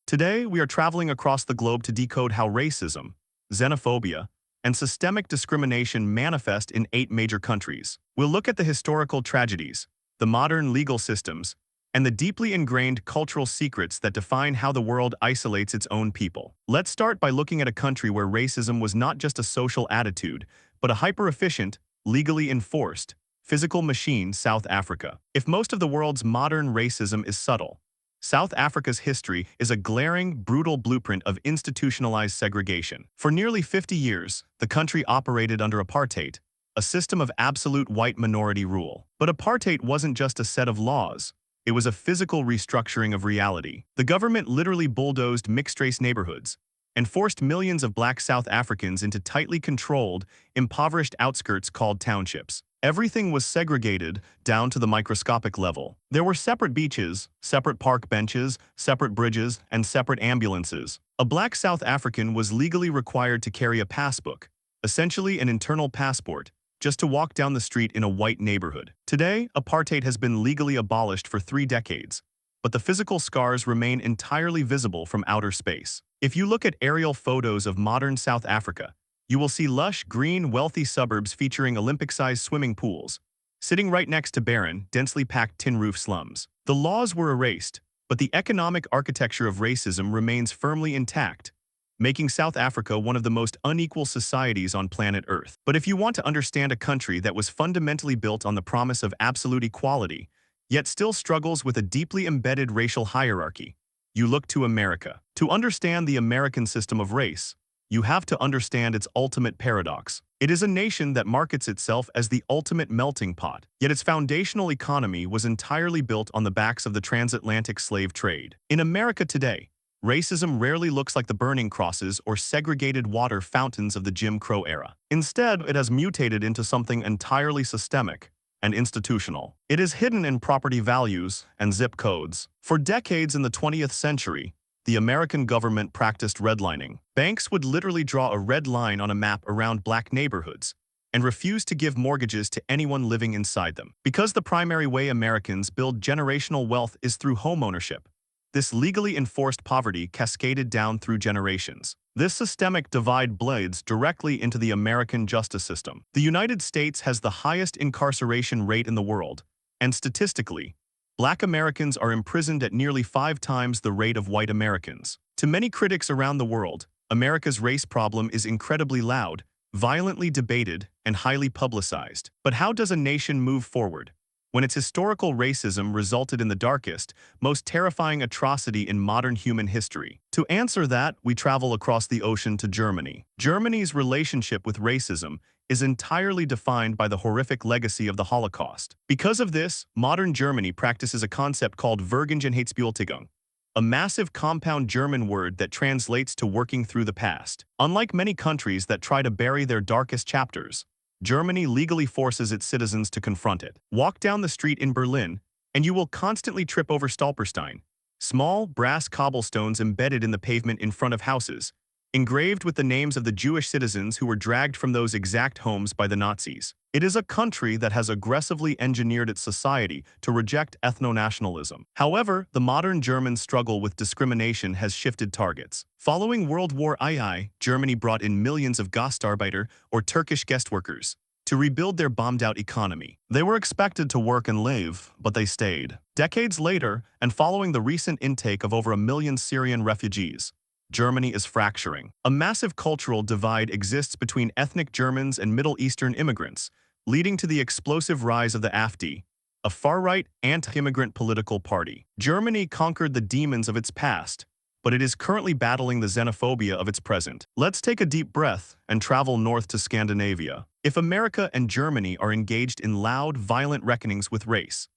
Today, we are traveling across the globe to decode how racism, xenophobia, and systemic discrimination manifest in 8 major countries. We'll look at the historical tragedies, the modern legal systems, and the deeply ingrained cultural secrets that define how the world isolates its own people. Let's start by looking at a country where racism was not just a social attitude, but a hyper-efficient, legally enforced, Physical machine, South Africa. If most of the world's modern racism is subtle, South Africa's history is a glaring, brutal blueprint of institutionalized segregation. For nearly 50 years, the country operated under apartheid, a system of absolute white minority rule. But apartheid wasn't just a set of laws. It was a physical restructuring of reality. The government literally bulldozed mixed-race neighborhoods and forced millions of black South Africans into tightly controlled, impoverished outskirts called townships. Everything was segregated down to the microscopic level. There were separate beaches, separate park benches, separate bridges, and separate ambulances. A black South African was legally required to carry a passbook, essentially an internal passport, just to walk down the street in a white neighborhood. Today, apartheid has been legally abolished for 3 decades, but the physical scars remain entirely visible from outer space. If you look at aerial photos of modern South Africa, you will see lush, green, wealthy suburbs featuring Olympic-sized swimming pools, sitting right next to barren, densely packed tin-roof slums. The laws were erased, but the economic architecture of racism remains firmly intact, making South Africa one of the most unequal societies on planet Earth. But if you want to understand a country that was fundamentally built on the promise of absolute equality, yet still struggles with a deeply embedded racial hierarchy, you look to America. To understand the American system of race, you have to understand its ultimate paradox. It is a nation that markets itself as the ultimate melting pot, yet its foundational economy was entirely built on the backs of the transatlantic slave trade. In America today, racism rarely looks like the burning crosses or segregated water fountains of the Jim Crow era. Instead, it has mutated into something entirely systemic and institutional. It is hidden in property values and zip codes. For decades in the 20th century, the American government practiced redlining. Banks would literally draw a red line on a map around black neighborhoods and refuse to give mortgages to anyone living inside them. Because the primary way Americans build generational wealth is through homeownership, this legally enforced poverty cascaded down through generations. This systemic divide bleeds directly into the American justice system. The United States has the highest incarceration rate in the world, and statistically, Black Americans are imprisoned at nearly 5 times the rate of white Americans. To many critics around the world, America's race problem is incredibly loud, violently debated, and highly publicized. But how does a nation move forward when its historical racism resulted in the darkest, most terrifying atrocity in modern human history? To answer that, we travel across the ocean to Germany. Germany's relationship with racism is entirely defined by the horrific legacy of the Holocaust. Because of this, modern Germany practices a concept called Vergangenheitsbewältigung, a massive compound German word that translates to working through the past. Unlike many countries that try to bury their darkest chapters, Germany legally forces its citizens to confront it. Walk down the street in Berlin, and you will constantly trip over Stolperstein, small brass cobblestones embedded in the pavement in front of houses, engraved with the names of the Jewish citizens who were dragged from those exact homes by the Nazis. It is a country that has aggressively engineered its society to reject ethno-nationalism. However, the modern German struggle with discrimination has shifted targets. Following World War II, Germany brought in millions of Gastarbeiter, or Turkish guest workers, to rebuild their bombed-out economy. They were expected to work and live, but they stayed. Decades later, and following the recent intake of over 1 million Syrian refugees, Germany is fracturing. A massive cultural divide exists between ethnic Germans and Middle Eastern immigrants, leading to the explosive rise of the AfD, a far-right, anti-immigrant political party. Germany conquered the demons of its past, but it is currently battling the xenophobia of its present. Let's take a deep breath and travel north to Scandinavia. If America and Germany are engaged in loud, violent reckonings with race,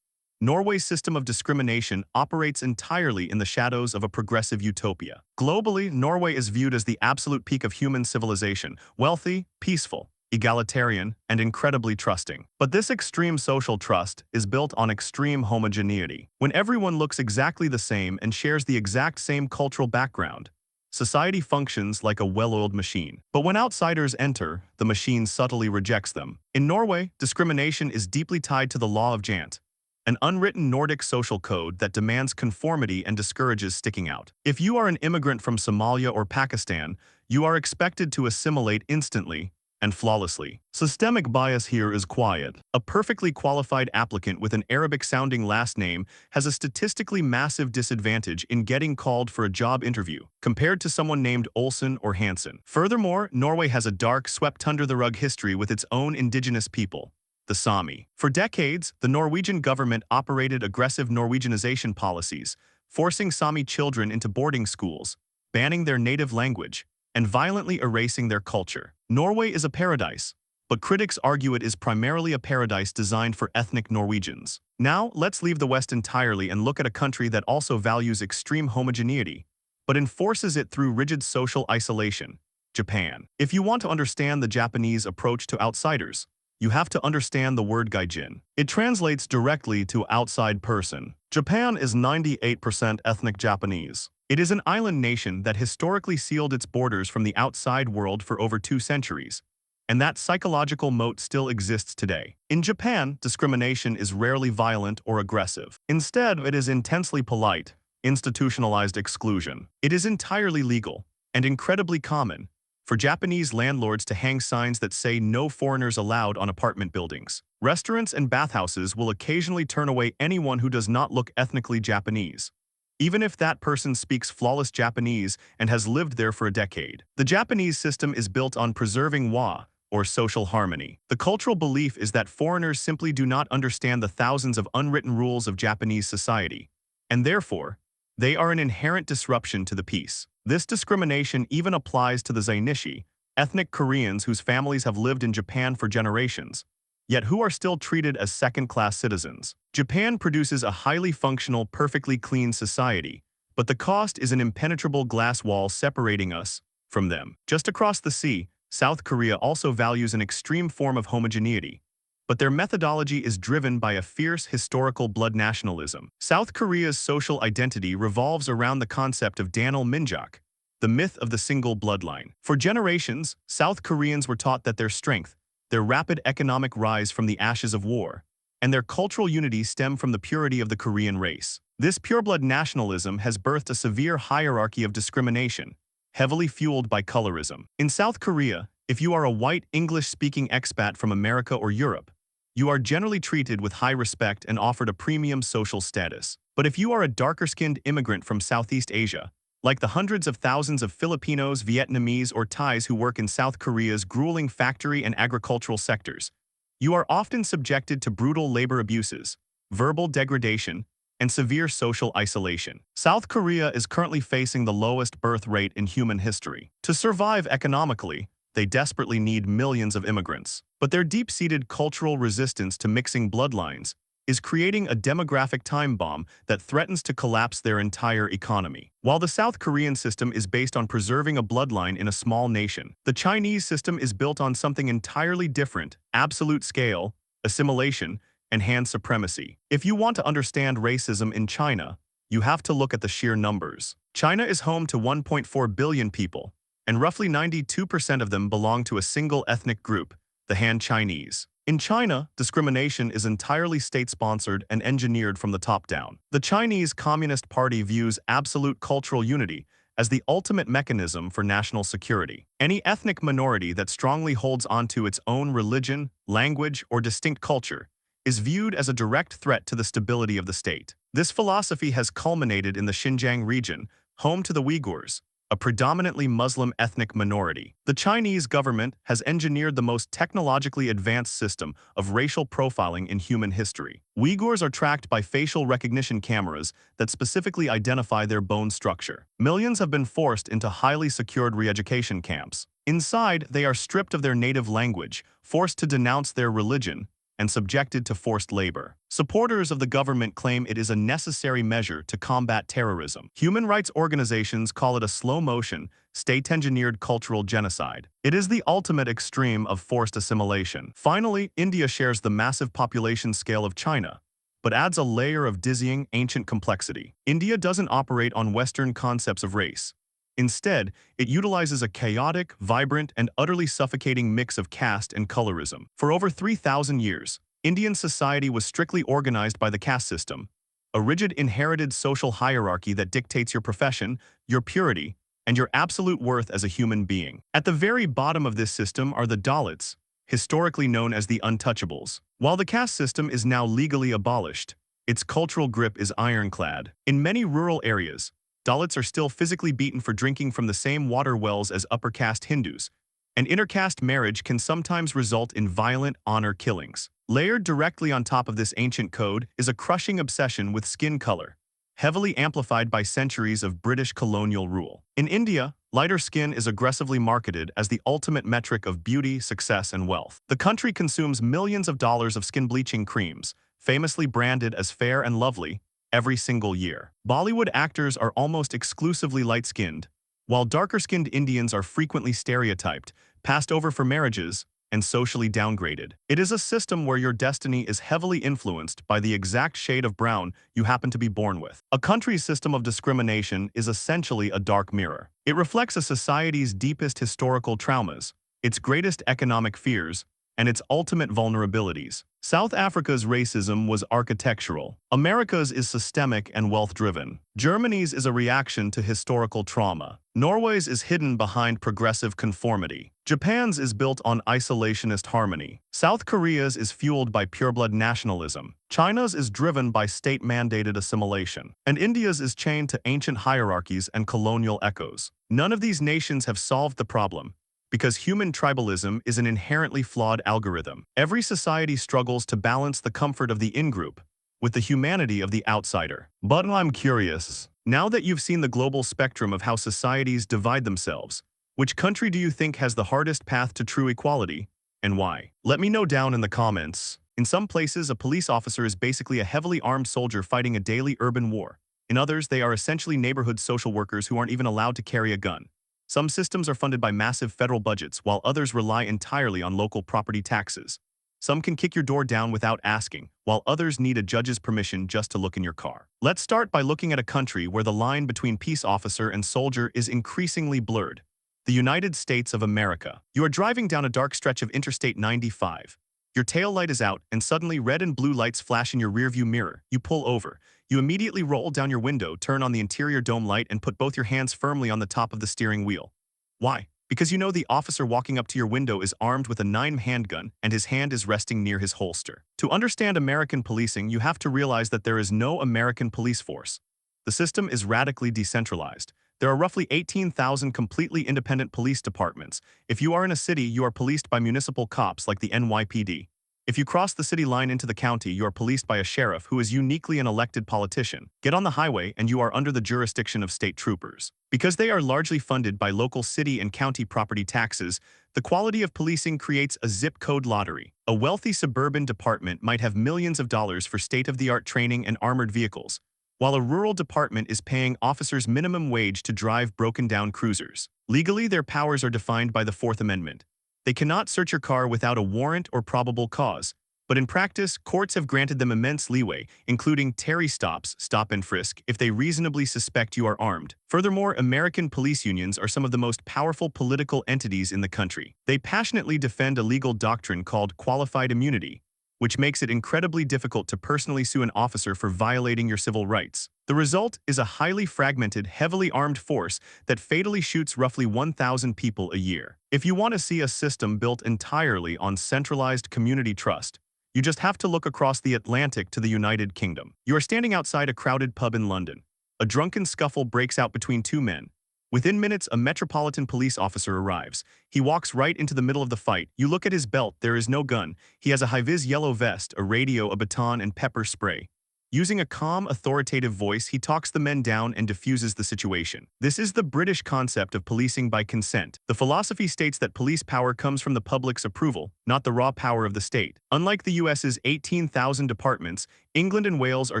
Norway's system of discrimination operates entirely in the shadows of a progressive utopia. Globally, Norway is viewed as the absolute peak of human civilization, wealthy, peaceful, egalitarian, and incredibly trusting. But this extreme social trust is built on extreme homogeneity. When everyone looks exactly the same and shares the exact same cultural background, society functions like a well-oiled machine. But when outsiders enter, the machine subtly rejects them. In Norway, discrimination is deeply tied to the law of Jant, an unwritten Nordic social code that demands conformity and discourages sticking out. If you are an immigrant from Somalia or Pakistan, you are expected to assimilate instantly and flawlessly. Systemic bias here is quiet. A perfectly qualified applicant with an Arabic-sounding last name has a statistically massive disadvantage in getting called for a job interview, compared to someone named Olsen or Hansen. Furthermore, Norway has a dark, swept-under-the-rug history with its own indigenous people, The Sami. For decades, the Norwegian government operated aggressive Norwegianization policies, forcing Sami children into boarding schools, banning their native language, and violently erasing their culture. Norway is a paradise, but critics argue it is primarily a paradise designed for ethnic Norwegians. Now, let's leave the West entirely and look at a country that also values extreme homogeneity, but enforces it through rigid social isolation: Japan. If you want to understand the Japanese approach to outsiders, you have to understand the word gaijin. It translates directly to outside person. Japan is 98% ethnic Japanese. It is an island nation that historically sealed its borders from the outside world for over 2 centuries, and that psychological moat still exists today. In Japan, discrimination is rarely violent or aggressive. Instead, it is intensely polite, institutionalized exclusion. It is entirely legal, and incredibly common, for Japanese landlords to hang signs that say "No foreigners allowed" on apartment buildings. Restaurants and bathhouses will occasionally turn away anyone who does not look ethnically Japanese, even if that person speaks flawless Japanese and has lived there for a decade. The Japanese system is built on preserving wa, or social harmony. The cultural belief is that foreigners simply do not understand the thousands of unwritten rules of Japanese society, and therefore, they are an inherent disruption to the peace. This discrimination even applies to the Zainichi, ethnic Koreans whose families have lived in Japan for generations, yet who are still treated as second-class citizens. Japan produces a highly functional, perfectly clean society, but the cost is an impenetrable glass wall separating us from them. Just across the sea, South Korea also values an extreme form of homogeneity, but their methodology is driven by a fierce historical blood nationalism. South Korea's social identity revolves around the concept of Danal Minjak, the myth of the single bloodline. For generations, South Koreans were taught that their strength, their rapid economic rise from the ashes of war, and their cultural unity stem from the purity of the Korean race. This pureblood nationalism has birthed a severe hierarchy of discrimination, heavily fueled by colorism. In South Korea, if you are a white English-speaking expat from America or Europe, you are generally treated with high respect and offered a premium social status. But if you are a darker-skinned immigrant from Southeast Asia, like the hundreds of thousands of Filipinos, Vietnamese, or Thais who work in South Korea's grueling factory and agricultural sectors, you are often subjected to brutal labor abuses, verbal degradation, and severe social isolation. South Korea is currently facing the lowest birth rate in human history. To survive economically, they desperately need millions of immigrants. But their deep-seated cultural resistance to mixing bloodlines is creating a demographic time bomb that threatens to collapse their entire economy. While the South Korean system is based on preserving a bloodline in a small nation, the Chinese system is built on something entirely different: absolute scale, assimilation, and hand supremacy. If you want to understand racism in China, you have to look at the sheer numbers. China is home to 1.4 billion people, and roughly 92% of them belong to a single ethnic group, the Han Chinese. In China, discrimination is entirely state-sponsored and engineered from the top down. The Chinese Communist Party views absolute cultural unity as the ultimate mechanism for national security. Any ethnic minority that strongly holds onto its own religion, language, or distinct culture is viewed as a direct threat to the stability of the state. This philosophy has culminated in the Xinjiang region, home to the Uyghurs, a predominantly Muslim ethnic minority. The Chinese government has engineered the most technologically advanced system of racial profiling in human history. Uyghurs are tracked by facial recognition cameras that specifically identify their bone structure. Millions have been forced into highly secured re-education camps. Inside, they are stripped of their native language, forced to denounce their religion, and subjected to forced labor. Supporters of the government claim it is a necessary measure to combat terrorism. Human rights organizations call it a slow-motion, state-engineered cultural genocide. It is the ultimate extreme of forced assimilation. Finally, India shares the massive population scale of China, but adds a layer of dizzying, ancient complexity. India doesn't operate on Western concepts of race. Instead, it utilizes a chaotic, vibrant, and utterly suffocating mix of caste and colorism. For over 3,000 years, Indian society was strictly organized by the caste system, a rigid inherited social hierarchy that dictates your profession, your purity, and your absolute worth as a human being. At the very bottom of this system are the Dalits, historically known as the untouchables. While the caste system is now legally abolished, its cultural grip is ironclad. In many rural areas, Dalits are still physically beaten for drinking from the same water wells as upper caste Hindus, And intercaste marriage can sometimes result in violent honor killings. Layered directly on top of this ancient code is a crushing obsession with skin color, heavily amplified by centuries of British colonial rule. In India, lighter skin is aggressively marketed as the ultimate metric of beauty, success, and wealth. The country consumes millions of dollars of skin bleaching creams, famously branded as fair and lovely, every single year. Bollywood actors are almost exclusively light-skinned, while darker-skinned Indians are frequently stereotyped, passed over for marriages, and socially downgraded. It is a system where your destiny is heavily influenced by the exact shade of brown you happen to be born with. A country's system of discrimination is essentially a dark mirror. It reflects a society's deepest historical traumas, its greatest economic fears, and its ultimate vulnerabilities. South Africa's racism was architectural. America's is systemic and wealth-driven. Germany's is a reaction to historical trauma. Norway's is hidden behind progressive conformity. Japan's is built on isolationist harmony. South Korea's is fueled by pureblood nationalism. China's is driven by state-mandated assimilation. And India's is chained to ancient hierarchies and colonial echoes. None of these nations have solved the problem, because human tribalism is an inherently flawed algorithm. Every society struggles to balance the comfort of the in-group with the humanity of the outsider. But I'm curious, now that you've seen the global spectrum of how societies divide themselves, which country do you think has the hardest path to true equality, and why? Let me know down in the comments. In some places, a police officer is basically a heavily armed soldier fighting a daily urban war. In others, they are essentially neighborhood social workers who aren't even allowed to carry a gun. Some systems are funded by massive federal budgets, while others rely entirely on local property taxes. Some can kick your door down without asking, while others need a judge's permission just to look in your car. Let's start by looking at a country where the line between peace officer and soldier is increasingly blurred. The United States of America. You are driving down a dark stretch of Interstate 95. Your taillight is out, and suddenly red and blue lights flash in your rearview mirror. You pull over. You immediately roll down your window, turn on the interior dome light, and put both your hands firmly on the top of the steering wheel. Why? Because you know the officer walking up to your window is armed with a 9mm handgun, and his hand is resting near his holster. To understand American policing, you have to realize that there is no American police force. The system is radically decentralized. There are roughly 18,000 completely independent police departments. If you are in a city, you are policed by municipal cops like the NYPD. If you cross the city line into the county, you are policed by a sheriff who is uniquely an elected politician. Get on the highway and you are under the jurisdiction of state troopers. Because they are largely funded by local city and county property taxes, the quality of policing creates a zip code lottery. A wealthy suburban department might have millions of dollars for state-of-the-art training and armored vehicles, while a rural department is paying officers minimum wage to drive broken-down cruisers. Legally, their powers are defined by the Fourth Amendment. They cannot search your car without a warrant or probable cause, but in practice, courts have granted them immense leeway, including Terry stops, stop and frisk, if they reasonably suspect you are armed. Furthermore, American police unions are some of the most powerful political entities in the country. They passionately defend a legal doctrine called qualified immunity, which makes it incredibly difficult to personally sue an officer for violating your civil rights. The result is a highly fragmented, heavily armed force that fatally shoots roughly 1,000 people a year. If you want to see a system built entirely on centralized community trust, you just have to look across the Atlantic to the United Kingdom. You are standing outside a crowded pub in London. A drunken scuffle breaks out between two men. Within minutes, a Metropolitan Police officer arrives. He walks right into the middle of the fight. You look at his belt, there is no gun. He has a high-vis yellow vest, a radio, a baton, and pepper spray. Using a calm, authoritative voice, he talks the men down and diffuses the situation. This is the British concept of policing by consent. The philosophy states that police power comes from the public's approval, not the raw power of the state. Unlike the US's 18,000 departments, England and Wales are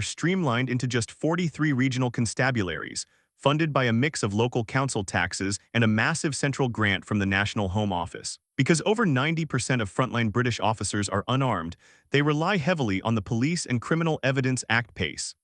streamlined into just 43 regional constabularies, funded by a mix of local council taxes and a massive central grant from the National Home Office. Because over 90% of frontline British officers are unarmed, they rely heavily on the Police and Criminal Evidence Act PACE.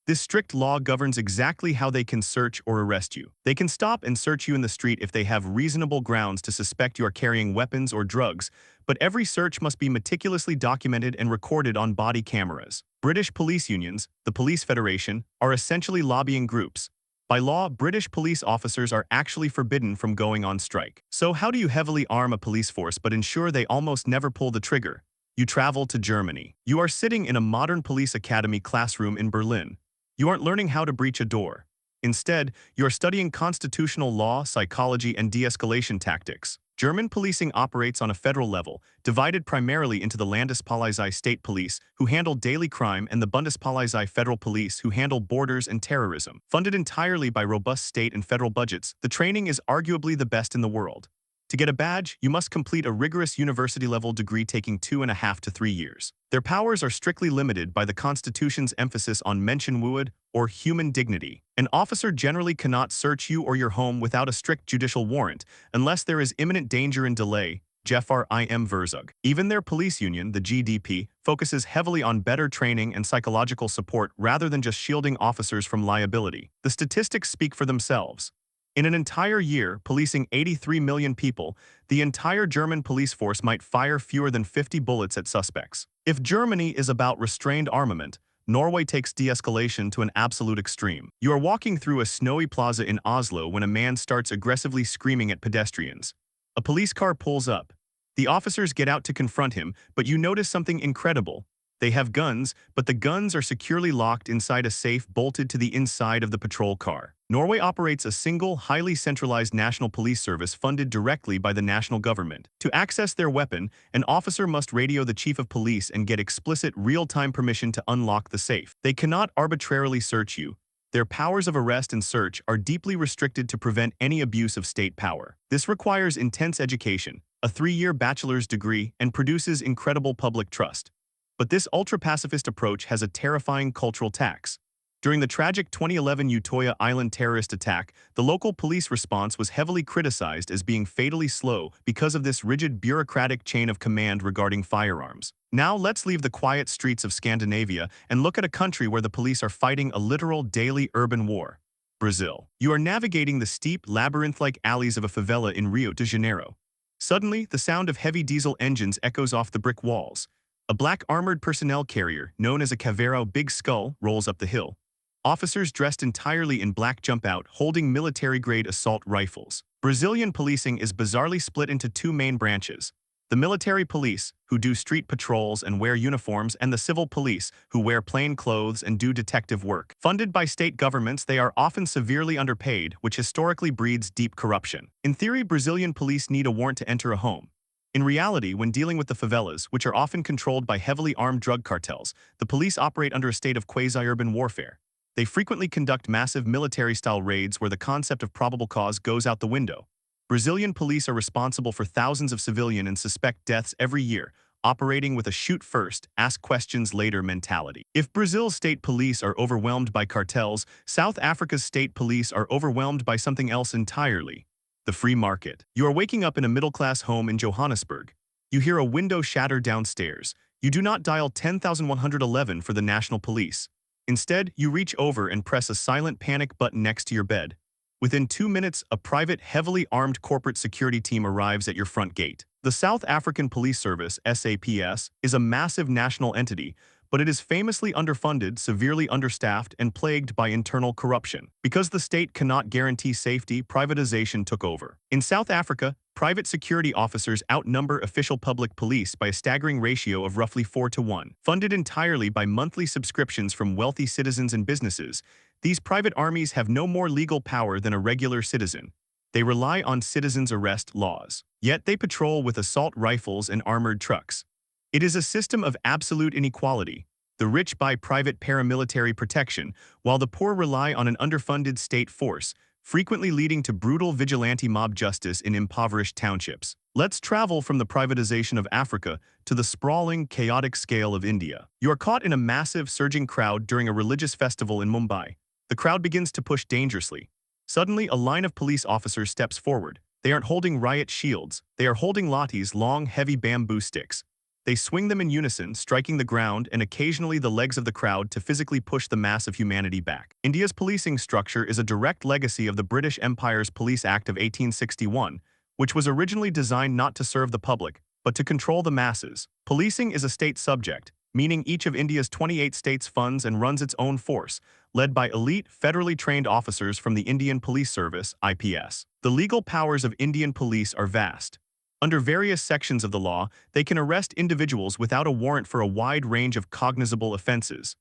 This strict law governs exactly how they can search or arrest you. They can stop and search you in the street if they have reasonable grounds to suspect you are carrying weapons or drugs, but every search must be meticulously documented and recorded on body cameras. British police unions, the Police Federation, are essentially lobbying groups. By law, British police officers are actually forbidden from going on strike. So how do you heavily arm a police force but ensure they almost never pull the trigger? You travel to Germany. You are sitting in a modern police academy classroom in Berlin. You aren't learning how to breach a door. Instead, you are studying constitutional law, psychology, and de-escalation tactics. German policing operates on a federal level, divided primarily into the Landespolizei state police, who handle daily crime, and the Bundespolizei federal police, who handle borders and terrorism. Funded entirely by robust state and federal budgets, the training is arguably the best in the world. To get a badge, you must complete a rigorous university-level degree taking 2.5 to 3 years. Their powers are strictly limited by the Constitution's emphasis on Menschenwürde, or human dignity. An officer generally cannot search you or your home without a strict judicial warrant, unless there is imminent danger and delay. Jeffar im Verzug. Even their police union, the GDP, focuses heavily on better training and psychological support rather than just shielding officers from liability. The statistics speak for themselves. In an entire year, policing 83 million people, the entire German police force might fire fewer than 50 bullets at suspects. If Germany is about restrained armament, Norway takes de-escalation to an absolute extreme. You are walking through a snowy plaza in Oslo when a man starts aggressively screaming at pedestrians. A police car pulls up. The officers get out to confront him, but you notice something incredible. They have guns, but the guns are securely locked inside a safe bolted to the inside of the patrol car. Norway operates a single, highly centralized national police service funded directly by the national government. To access their weapon, an officer must radio the chief of police and get explicit, real-time permission to unlock the safe. They cannot arbitrarily search you. Their powers of arrest and search are deeply restricted to prevent any abuse of state power. This requires intense education, a 3-year bachelor's degree, and produces incredible public trust. But this ultra-pacifist approach has a terrifying cultural tax. During the tragic 2011 Utoya Island terrorist attack, the local police response was heavily criticized as being fatally slow because of this rigid bureaucratic chain of command regarding firearms. Now let's leave the quiet streets of Scandinavia and look at a country where the police are fighting a literal daily urban war. Brazil. You are navigating the steep, labyrinth-like alleys of a favela in Rio de Janeiro. Suddenly, the sound of heavy diesel engines echoes off the brick walls. A black armored personnel carrier, known as a Caveiro Big Skull, rolls up the hill. Officers dressed entirely in black jump out, holding military-grade assault rifles. Brazilian policing is bizarrely split into 2 main branches. The military police, who do street patrols and wear uniforms, and the civil police, who wear plain clothes and do detective work. Funded by state governments, they are often severely underpaid, which historically breeds deep corruption. In theory, Brazilian police need a warrant to enter a home. In reality, when dealing with the favelas, which are often controlled by heavily armed drug cartels, the police operate under a state of quasi-urban warfare. They frequently conduct massive military-style raids where the concept of probable cause goes out the window. Brazilian police are responsible for thousands of civilian and suspect deaths every year, operating with a shoot first, ask questions later mentality. If Brazil's state police are overwhelmed by cartels, South Africa's state police are overwhelmed by something else entirely. The free market. You are waking up in a middle-class home in Johannesburg. You hear a window shatter downstairs. You do not dial 10,111 for the national police. Instead, you reach over and press a silent panic button next to your bed. Within 2 minutes, a private, heavily armed corporate security team arrives at your front gate. The South African Police Service, SAPS, is a massive national entity, but it is famously underfunded, severely understaffed, and plagued by internal corruption. Because the state cannot guarantee safety, privatization took over. In South Africa, private security officers outnumber official public police by a staggering ratio of roughly 4 to 1. Funded entirely by monthly subscriptions from wealthy citizens and businesses, these private armies have no more legal power than a regular citizen. They rely on citizens' arrest laws. Yet they patrol with assault rifles and armored trucks. It is a system of absolute inequality. The rich buy private paramilitary protection, while the poor rely on an underfunded state force, frequently leading to brutal vigilante mob justice in impoverished townships. Let's travel from the privatization of Africa to the sprawling, chaotic scale of India. You are caught in a massive, surging crowd during a religious festival in Mumbai. The crowd begins to push dangerously. Suddenly, a line of police officers steps forward. They aren't holding riot shields. They are holding lathis, long, heavy bamboo sticks. They swing them in unison, striking the ground and occasionally the legs of the crowd to physically push the mass of humanity back. India's policing structure is a direct legacy of the British Empire's Police Act of 1861, which was originally designed not to serve the public, but to control the masses. Policing is a state subject, meaning each of India's 28 states funds and runs its own force, led by elite, federally trained officers from the Indian Police Service, IPS. The legal powers of Indian police are vast. Under various sections of the law, they can arrest individuals without a warrant for a wide range of cognizable offenses.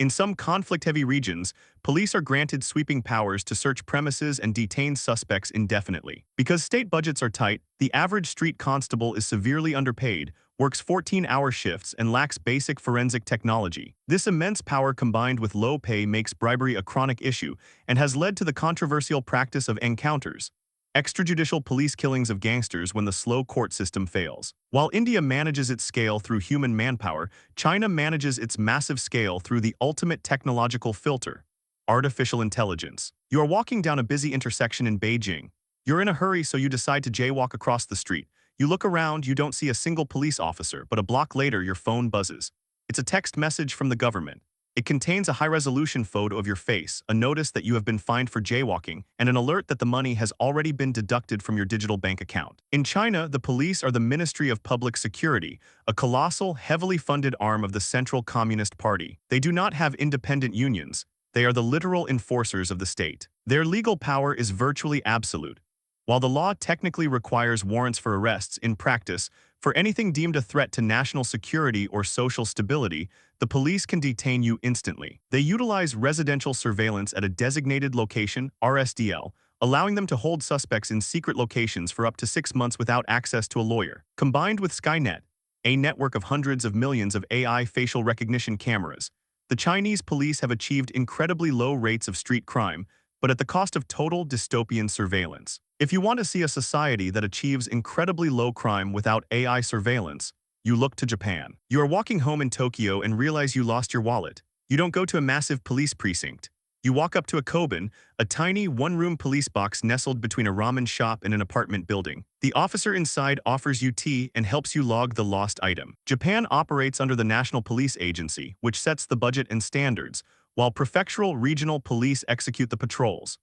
In some conflict-heavy regions, police are granted sweeping powers to search premises and detain suspects indefinitely. Because state budgets are tight, the average street constable is severely underpaid, works 14-hour shifts, and lacks basic forensic technology. This immense power combined with low pay makes bribery a chronic issue and has led to the controversial practice of encounters, extrajudicial police killings of gangsters when the slow court system fails. While India manages its scale through human manpower, China manages its massive scale through the ultimate technological filter: artificial intelligence. You are walking down a busy intersection in Beijing. You're in a hurry, so you decide to jaywalk across the street. You look around, you don't see a single police officer, but a block later your phone buzzes. It's a text message from the government. It contains a high-resolution photo of your face, a notice that you have been fined for jaywalking, and an alert that the money has already been deducted from your digital bank account. In China, the police are the Ministry of Public Security, a colossal, heavily funded arm of the Central Communist Party. They do not have independent unions. They are the literal enforcers of the state. Their legal power is virtually absolute. While the law technically requires warrants for arrests, in practice, for anything deemed a threat to national security or social stability, the police can detain you instantly. They utilize residential surveillance at a designated location, RSDL, allowing them to hold suspects in secret locations for up to 6 months without access to a lawyer. Combined with Skynet, a network of hundreds of millions of AI facial recognition cameras, the Chinese police have achieved incredibly low rates of street crime, but at the cost of total dystopian surveillance. If you want to see a society that achieves incredibly low crime without AI surveillance, you look to Japan. You are walking home in Tokyo and realize you lost your wallet. You don't go to a massive police precinct. You walk up to a koban, a tiny one-room police box nestled between a ramen shop and an apartment building. The officer inside offers you tea and helps you log the lost item. Japan operates under the National Police Agency, which sets the budget and standards, while prefectural regional police execute the patrols.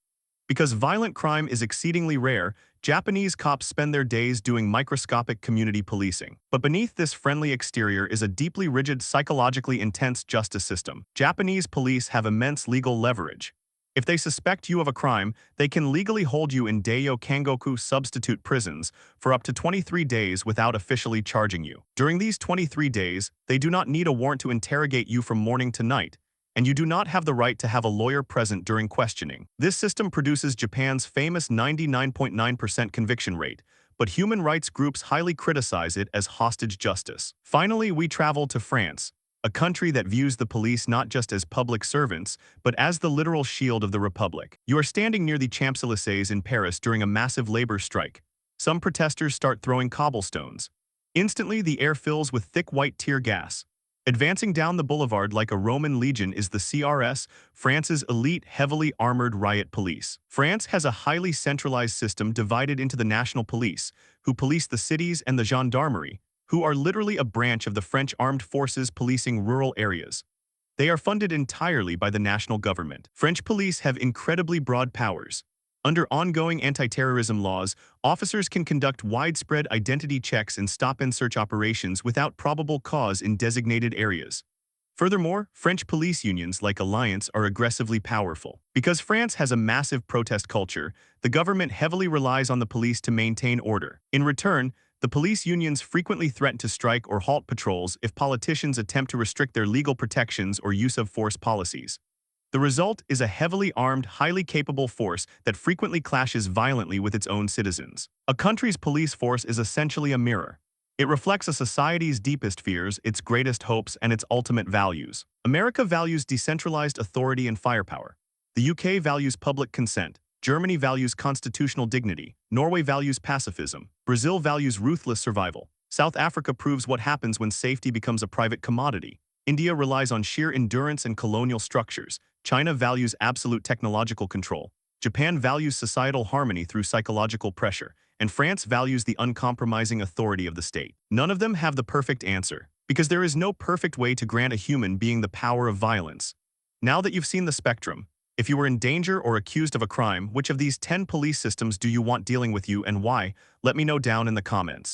Because violent crime is exceedingly rare, Japanese cops spend their days doing microscopic community policing. But beneath this friendly exterior is a deeply rigid, psychologically intense justice system. Japanese police have immense legal leverage. If they suspect you of a crime, they can legally hold you in Daiyo Kangoku substitute prisons for up to 23 days without officially charging you. During these 23 days, they do not need a warrant to interrogate you from morning to night, and you do not have the right to have a lawyer present during questioning. This system produces Japan's famous 99.9% conviction rate, but human rights groups highly criticize it as hostage justice. Finally, we travel to France, a country that views the police not just as public servants, but as the literal shield of the republic. You are standing near the Champs-Élysées in Paris during a massive labor strike. Some protesters start throwing cobblestones. Instantly, the air fills with thick white tear gas. Advancing down the boulevard like a Roman legion is the CRS, France's elite, heavily armored riot police. France has a highly centralized system divided into the national police, who police the cities, and the gendarmerie, who are literally a branch of the French armed forces policing rural areas. They are funded entirely by the national government. French police have incredibly broad powers. Under ongoing anti-terrorism laws, officers can conduct widespread identity checks and stop-and-search operations without probable cause in designated areas. Furthermore, French police unions like Alliance are aggressively powerful. Because France has a massive protest culture, the government heavily relies on the police to maintain order. In return, the police unions frequently threaten to strike or halt patrols if politicians attempt to restrict their legal protections or use of force policies. The result is a heavily armed, highly capable force that frequently clashes violently with its own citizens. A country's police force is essentially a mirror. It reflects a society's deepest fears, its greatest hopes, and its ultimate values. America values decentralized authority and firepower. The UK values public consent. Germany values constitutional dignity. Norway values pacifism. Brazil values ruthless survival. South Africa proves what happens when safety becomes a private commodity. India relies on sheer endurance and colonial structures. China values absolute technological control. Japan values societal harmony through psychological pressure. And France values the uncompromising authority of the state. None of them have the perfect answer, because there is no perfect way to grant a human being the power of violence. Now that you've seen the spectrum, if you were in danger or accused of a crime, which of these 10 police systems do you want dealing with you and why? Let me know down in the comments.